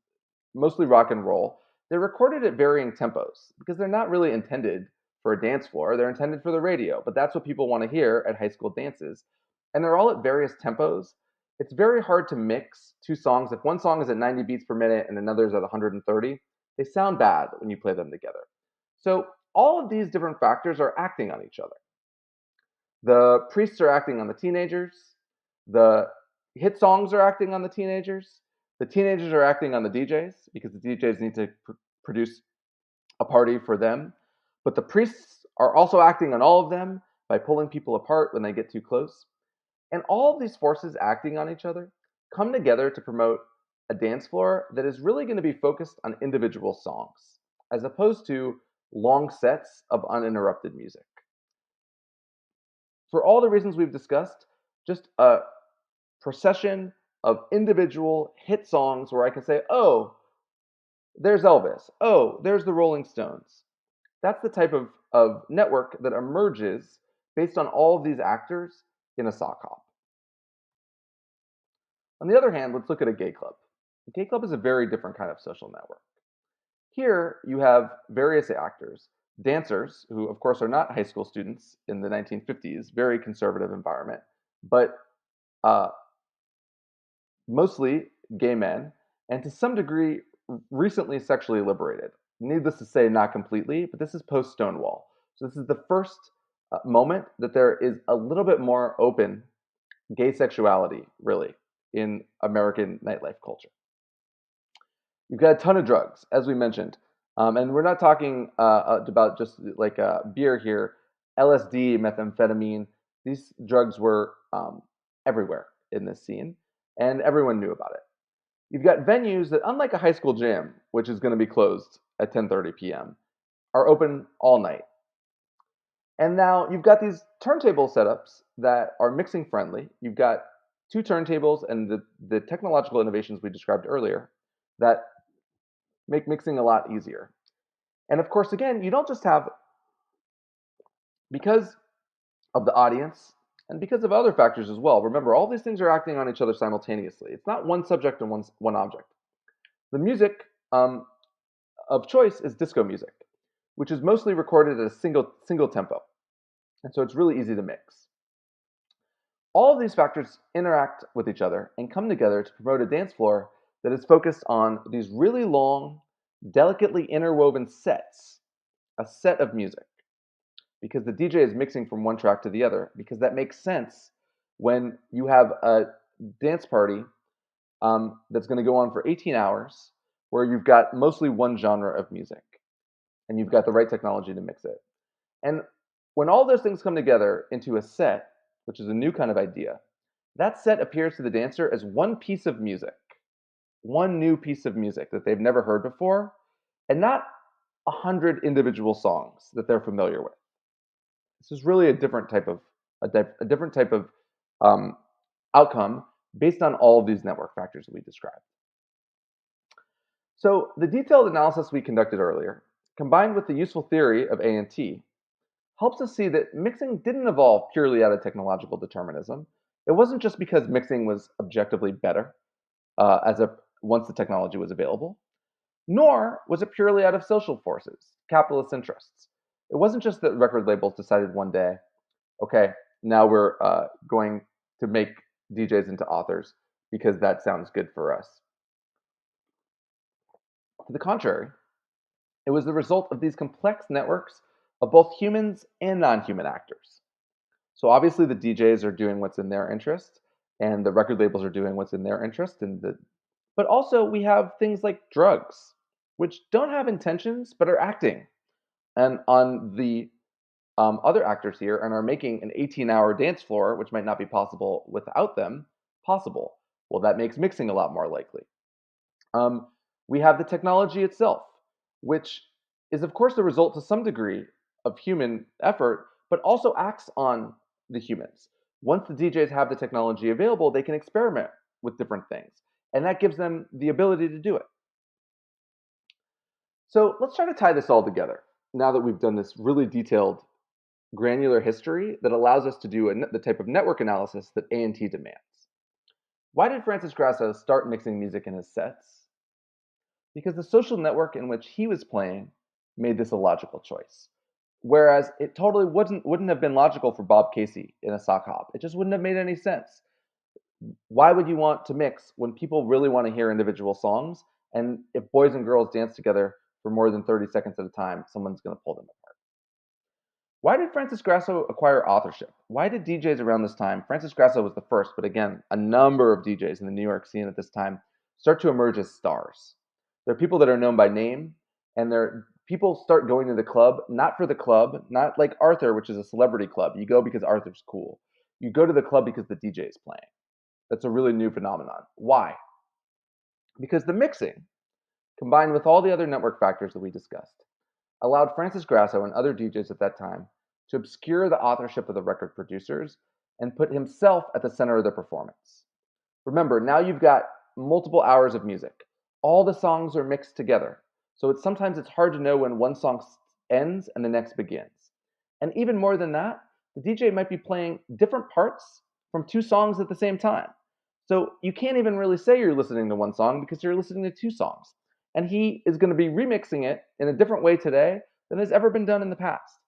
[SPEAKER 1] mostly rock and roll. They're recorded at varying tempos because they're not really intended for a dance floor. They're intended for the radio, but that's what people want to hear at high school dances. And they're all at various tempos. It's very hard to mix 2 songs. If one song is at 90 beats per minute and another is at 130, they sound bad when you play them together. So all of these different factors are acting on each other. The priests are acting on the teenagers. The hit songs are acting on the teenagers. The teenagers are acting on the DJs because the DJs need to produce a party for them. But the priests are also acting on all of them by pulling people apart when they get too close. And all of these forces acting on each other come together to promote a dance floor that is really going to be focused on individual songs, as opposed to long sets of uninterrupted music. For all the reasons we've discussed, just a procession of individual hit songs where I can say, oh, there's Elvis. Oh, there's the Rolling Stones. That's the type of network that emerges based on all of these actors in a sock hop. On the other hand, let's look at a gay club. A gay club is a very different kind of social network. Here you have various actors, dancers, who of course are not high school students in the 1950s, very conservative environment, but mostly gay men, and to some degree recently sexually liberated. Needless to say, not completely, but this is post Stonewall. So this is the first moment that there is a little bit more open gay sexuality, really, in American nightlife culture. You've got a ton of drugs, as we mentioned. And we're not talking about just like beer here. LSD, methamphetamine, these drugs were everywhere in this scene, and everyone knew about it. You've got venues that, unlike a high school gym, which is going to be closed at 10:30 p.m., are open all night. And now you've got these turntable setups that are mixing friendly. You've got 2 turntables and the technological innovations we described earlier that make mixing a lot easier. And of course, again, you don't just have, because of the audience and because of other factors as well. Remember, all these things are acting on each other simultaneously. It's not one subject and one object. The music of choice is disco music, which is mostly recorded at a single tempo, and so it's really easy to mix. All of these factors interact with each other and come together to promote a dance floor that is focused on these really long, delicately interwoven sets, a set of music, because the DJ is mixing from one track to the other, because that makes sense when you have a dance party that's going to go on for 18 hours, where you've got mostly one genre of music, and you've got the right technology to mix it. And when all those things come together into a set, which is a new kind of idea, that set appears to the dancer as one piece of music, one new piece of music that they've never heard before, and not 100 individual songs that they're familiar with. This is really a different type of a different type of um, outcome based on all of these network factors that we described. So the detailed analysis we conducted earlier, combined with the useful theory of A&T, helps us see that mixing didn't evolve purely out of technological determinism. It wasn't just because mixing was objectively better once the technology was available, nor was it purely out of social forces, capitalist interests. It wasn't just that record labels decided one day, okay, now we're going to make DJs into authors because that sounds good for us. To the contrary, it was the result of these complex networks of both humans and non-human actors. So obviously the DJs are doing what's in their interest, and the record labels are doing what's in their interest, but also we have things like drugs, which don't have intentions but are acting, and on the other actors here, and are making an 18-hour dance floor, which might not be possible without them, possible. Well, that makes mixing a lot more likely. Um, we have the technology itself, which is, of course, the result to some degree of human effort, but also acts on the humans. Once the DJs have the technology available, they can experiment with different things, and that gives them the ability to do it. So let's try to tie this all together now that we've done this really detailed, granular history that allows us to do the type of network analysis that A&T demands. Why did Francis Grasso start mixing music in his sets? Because the social network in which he was playing made this a logical choice. Whereas it totally wouldn't have been logical for Bob Casey in a sock hop. It just wouldn't have made any sense. Why would you want to mix when people really want to hear individual songs? And if boys and girls dance together for more than 30 seconds at a time, someone's going to pull them apart. Why did Francis Grasso acquire authorship? Why did DJs around this time, Francis Grasso was the first, but again, a number of DJs in the New York scene at this time start to emerge as stars? They're people that are known by name, and people start going to the club, not for the club, not like Arthur, which is a celebrity club. You go because Arthur's cool. You go to the club because the DJ is playing. That's a really new phenomenon. Why? Because the mixing, combined with all the other network factors that we discussed, allowed Francis Grasso and other DJs at that time to obscure the authorship of the record producers and put himself at the center of the performance. Remember, now you've got multiple hours of music. All the songs are mixed together. So sometimes it's hard to know when one song ends and the next begins. And even more than that, the DJ might be playing different parts from two songs at the same time. So you can't even really say you're listening to one song because you're listening to two songs. And he is going to be remixing it in a different way today than has ever been done in the past.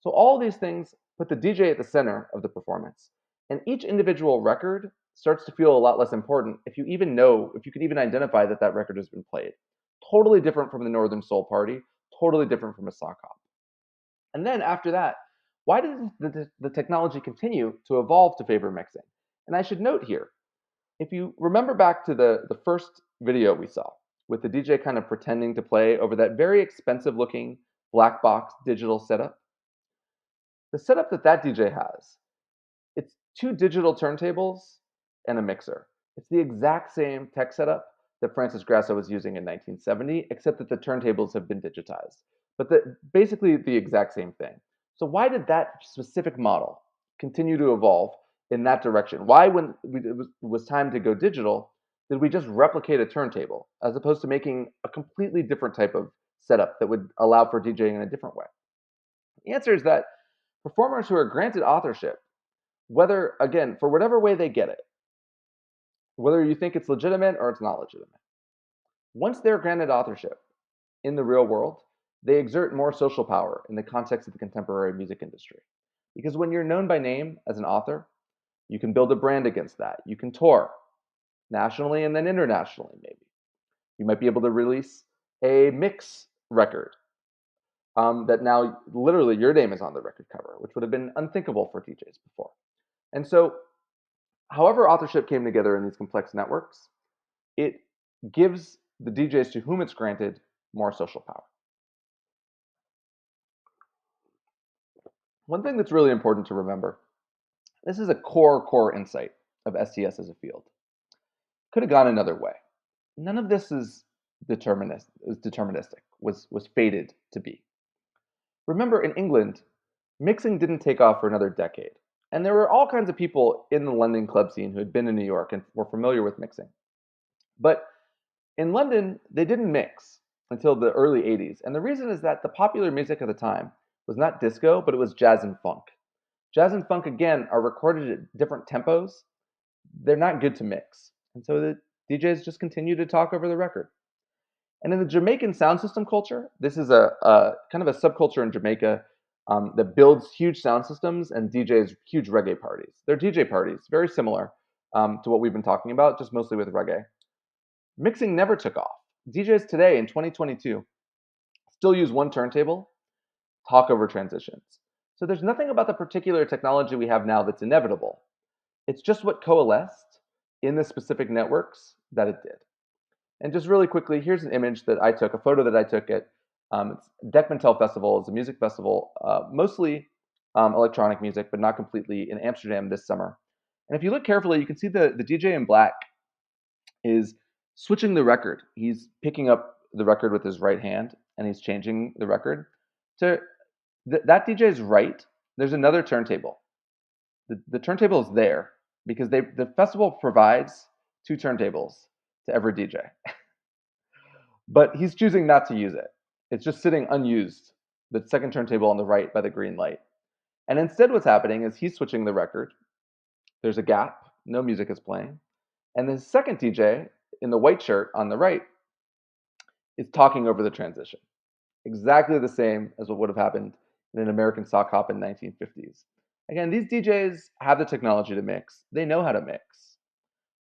[SPEAKER 1] So all these things put the DJ at the center of the performance. And each individual record starts to feel a lot less important if you could even identify that that record has been played. Totally different from the Northern Soul Party, totally different from a sock hop. And then after that, why did the technology continue to evolve to favor mixing? And I should note here, if you remember back to the first video we saw, with the DJ kind of pretending to play over that very expensive looking black box digital setup, the setup that DJ has, it's two digital turntables and a mixer. It's the exact same tech setup that Francis Grasso was using in 1970, except that the turntables have been digitized. But basically the exact same thing. So why did that specific model continue to evolve in that direction? Why, when it was time to go digital, did we just replicate a turntable as opposed to making a completely different type of setup that would allow for DJing in a different way? The answer is that performers who are granted authorship, whether, again, for whatever way they get it, whether you think it's legitimate or it's not legitimate, Once they're granted authorship in the real world, they exert more social power in the context of the contemporary music industry. Because when you're known by name as an author, you can build a brand against that. You can tour nationally and then internationally, maybe. You might be able to release a mix record that now literally your name is on the record cover, which would have been unthinkable for DJs before. And so, however authorship came together in these complex networks, it gives the DJs to whom it's granted more social power. One thing that's really important to remember, this is a core insight of STS as a field. Could have gone another way. None of this is deterministic, was fated to be. Remember, in England, mixing didn't take off for another decade. And there were all kinds of people in the London club scene who had been in New York and were familiar with mixing. But in London, they didn't mix until the early 80s. And the reason is that the popular music at the time was not disco, but it was jazz and funk. Jazz and funk, again, are recorded at different tempos. They're not good to mix. And so the DJs just continue to talk over the record. And in the Jamaican sound system culture, this is a kind of a subculture in Jamaica that builds huge sound systems and DJs huge reggae parties. They're DJ parties, very similar to what we've been talking about, just mostly with reggae. Mixing never took off. DJs today in 2022 still use one turntable, talk over transitions. So there's nothing about the particular technology we have now that's inevitable. It's just what coalesced in the specific networks that it did. And just really quickly, here's an image that I took, a photo that I took at Dekmantel Festival. It's a music festival, mostly electronic music, but not completely, in Amsterdam this summer. And if you look carefully, you can see the DJ in black is switching the record. He's picking up the record with his right hand, and he's changing the record. To that DJ's right, there's another turntable. The turntable is there because the festival provides two turntables to every DJ. But he's choosing not to use it. It's just sitting unused, the second turntable on the right by the green light. And instead what's happening is he's switching the record. There's a gap, no music is playing. And the second DJ in the white shirt on the right is talking over the transition. Exactly the same as what would have happened in an American sock hop in the 1950s. Again, these DJs have the technology to mix. They know how to mix.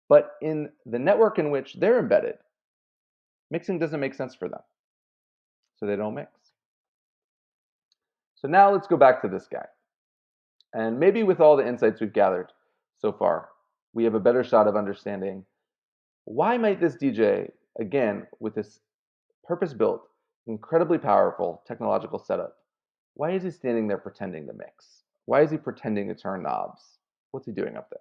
[SPEAKER 1] But in the network in which they're embedded, mixing doesn't make sense for them. So they don't mix. So now let's go back to this guy. And maybe with all the insights we've gathered so far, we have a better shot of understanding why might this DJ, again, with this purpose-built, incredibly powerful technological setup, why is he standing there pretending to mix? Why is he pretending to turn knobs? What's he doing up there?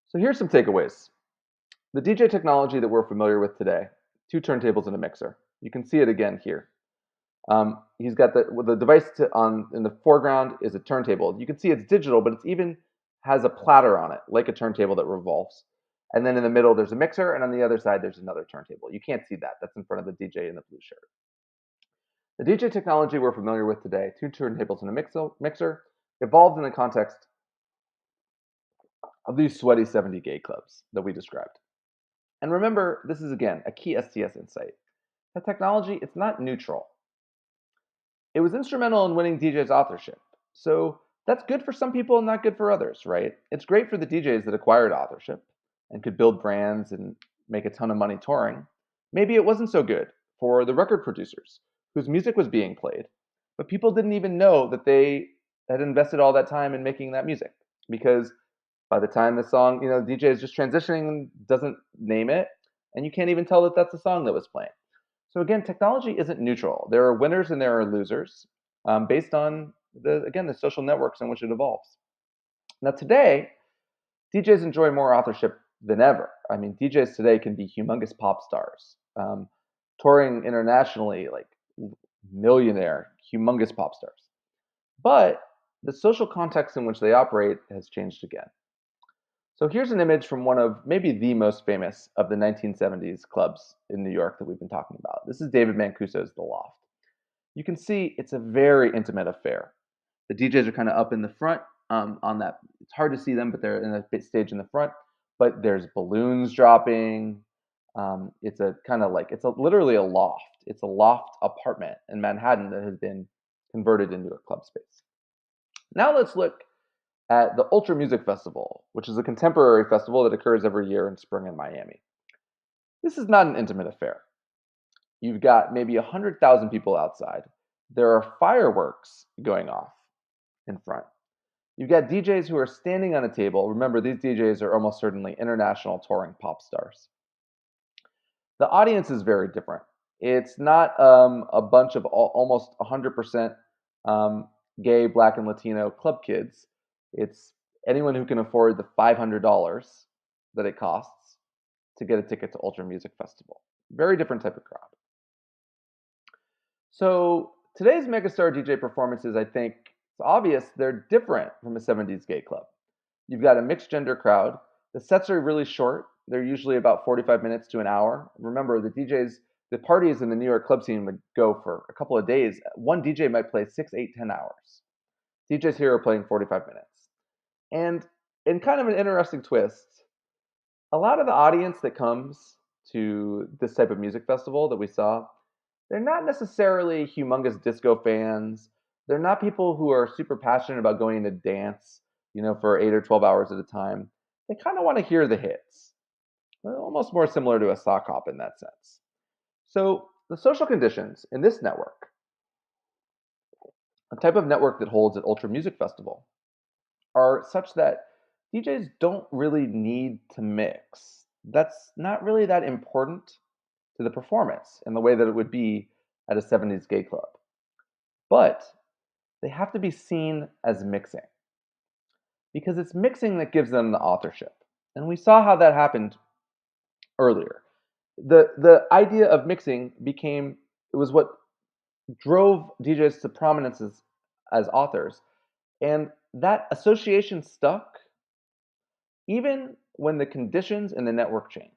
[SPEAKER 1] So here's some takeaways. The DJ technology that we're familiar with today, two turntables and a mixer. You can see it again here. He's got the device in the foreground is a turntable. You can see it's digital, but it's even has a platter on it, like a turntable that revolves. And then in the middle, there's a mixer, and on the other side, there's another turntable. You can't see that. That's in front of the DJ in the blue shirt. The DJ technology we're familiar with today, two turntables and a mixer, evolved in the context of these sweaty 70 gay clubs that we described. And remember, this is again a key STS insight. The technology, it's not neutral. It was instrumental in winning DJs authorship. So that's good for some people and not good for others, right? It's great for the DJs that acquired authorship and could build brands and make a ton of money touring. Maybe it wasn't so good for the record producers whose music was being played, but people didn't even know that they had invested all that time in making that music because by the time the song, the DJ is just transitioning and doesn't name it, and you can't even tell that that's the song that was playing. So again, technology isn't neutral. There are winners and there are losers based on the social networks in which it evolves. Now today, DJs enjoy more authorship than ever. I mean, DJs today can be humongous pop stars, touring internationally, like millionaire, humongous pop stars. But the social context in which they operate has changed again. So here's an image from one of maybe the most famous of the 1970s clubs in New York that we've been talking about. This is David Mancuso's The Loft. You can see it's a very intimate affair. The DJs are kind of up in the front on that. It's hard to see them, but they're in a stage in the front. But there's balloons dropping. It's a kind of like, literally a loft. It's a loft apartment in Manhattan that has been converted into a club space. Now let's look at the Ultra Music Festival, which is a contemporary festival that occurs every year in spring in Miami. This is not an intimate affair. You've got maybe 100,000 people outside. There are fireworks going off in front. You've got DJs who are standing on a table. Remember, these DJs are almost certainly international touring pop stars. The audience is very different. It's not a bunch of almost 100% gay, Black, and Latino club kids. It's anyone who can afford the $500 that it costs to get a ticket to Ultra Music Festival. Very different type of crowd. So today's megastar DJ performances, I think it's obvious they're different from a 70s gay club. You've got a mixed gender crowd. The sets are really short. They're usually about 45 minutes to an hour. Remember, the parties in the New York club scene would go for a couple of days. One DJ might play 6, 8, 10 hours. DJs here are playing 45 minutes. And in kind of an interesting twist, a lot of the audience that comes to this type of music festival that we saw, they're not necessarily humongous disco fans. They're not people who are super passionate about going to dance, for 8 or 12 hours at a time. They kind of want to hear the hits. Almost more similar to a sock hop in that sense. So the social conditions in this network, a type of network that holds at Ultra Music Festival, are such that DJs don't really need to mix. That's not really that important to the performance in the way that it would be at a 70s gay club. But they have to be seen as mixing because it's mixing that gives them the authorship. And we saw how that happened earlier. The idea of mixing it was what drove DJs to prominence as authors. And that association stuck even when the conditions in the network changed.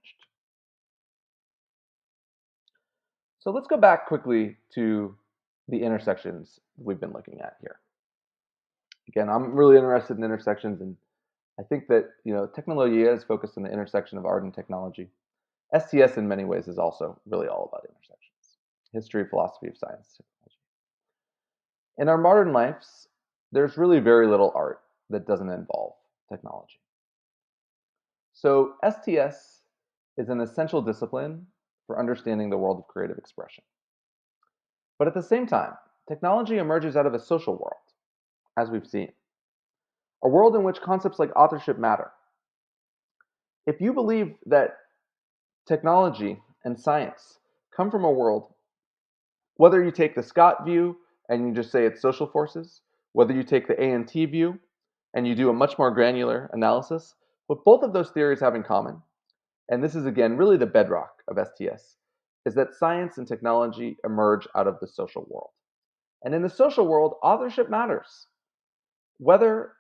[SPEAKER 1] So let's go back quickly to the intersections we've been looking at here. Again, I'm really interested in intersections, and I think that ΤΕΧΝΟ-ΛΟΓΙA is focused on the intersection of art and technology. STS in many ways is also really all about intersections. History, philosophy of science, technology. In our modern lives, there's really very little art that doesn't involve technology. So STS is an essential discipline for understanding the world of creative expression. But at the same time, technology emerges out of a social world, as we've seen. A world in which concepts like authorship matter. If you believe that technology and science come from a world, whether you take the Scott view and you just say it's social forces, whether you take the A&T view and you do a much more granular analysis, what both of those theories have in common, and this is again really the bedrock of STS, is that science and technology emerge out of the social world. And in the social world, authorship matters. Whether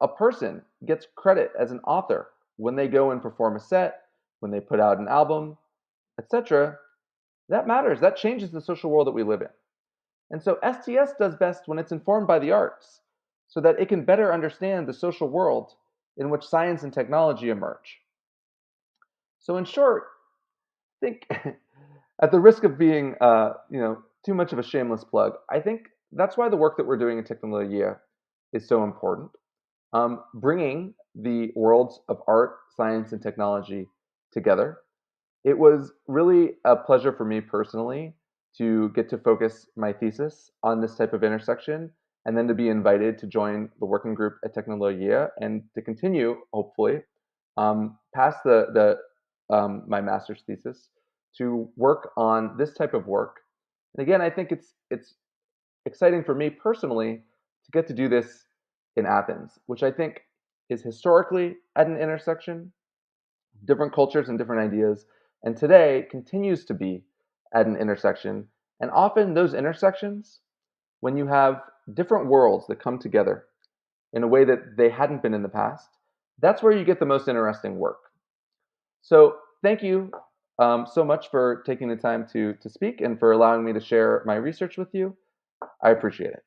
[SPEAKER 1] a person gets credit as an author when they go and perform a set, when they put out an album, etc., that matters. That changes the social world that we live in. And so STS does best when it's informed by the arts so that it can better understand the social world in which science and technology emerge. So in short, I think at the risk of being too much of a shameless plug, I think that's why the work that we're doing in ΤΕΧΝΟ-ΛΟΓΙA is so important. Bringing the worlds of art, science, and technology together. It was really a pleasure for me personally to get to focus my thesis on this type of intersection and then to be invited to join the working group at ΤΕΧΝΟ-ΛΟΓΙA and to continue, hopefully, past my master's thesis to work on this type of work. And again, I think it's exciting for me personally to get to do this in Athens, which I think is historically at an intersection, different cultures and different ideas, and today continues to be at an intersection. And often those intersections, when you have different worlds that come together in a way that they hadn't been in the past, that's where you get the most interesting work. So thank you so much for taking the time to speak and for allowing me to share my research with you. I appreciate it.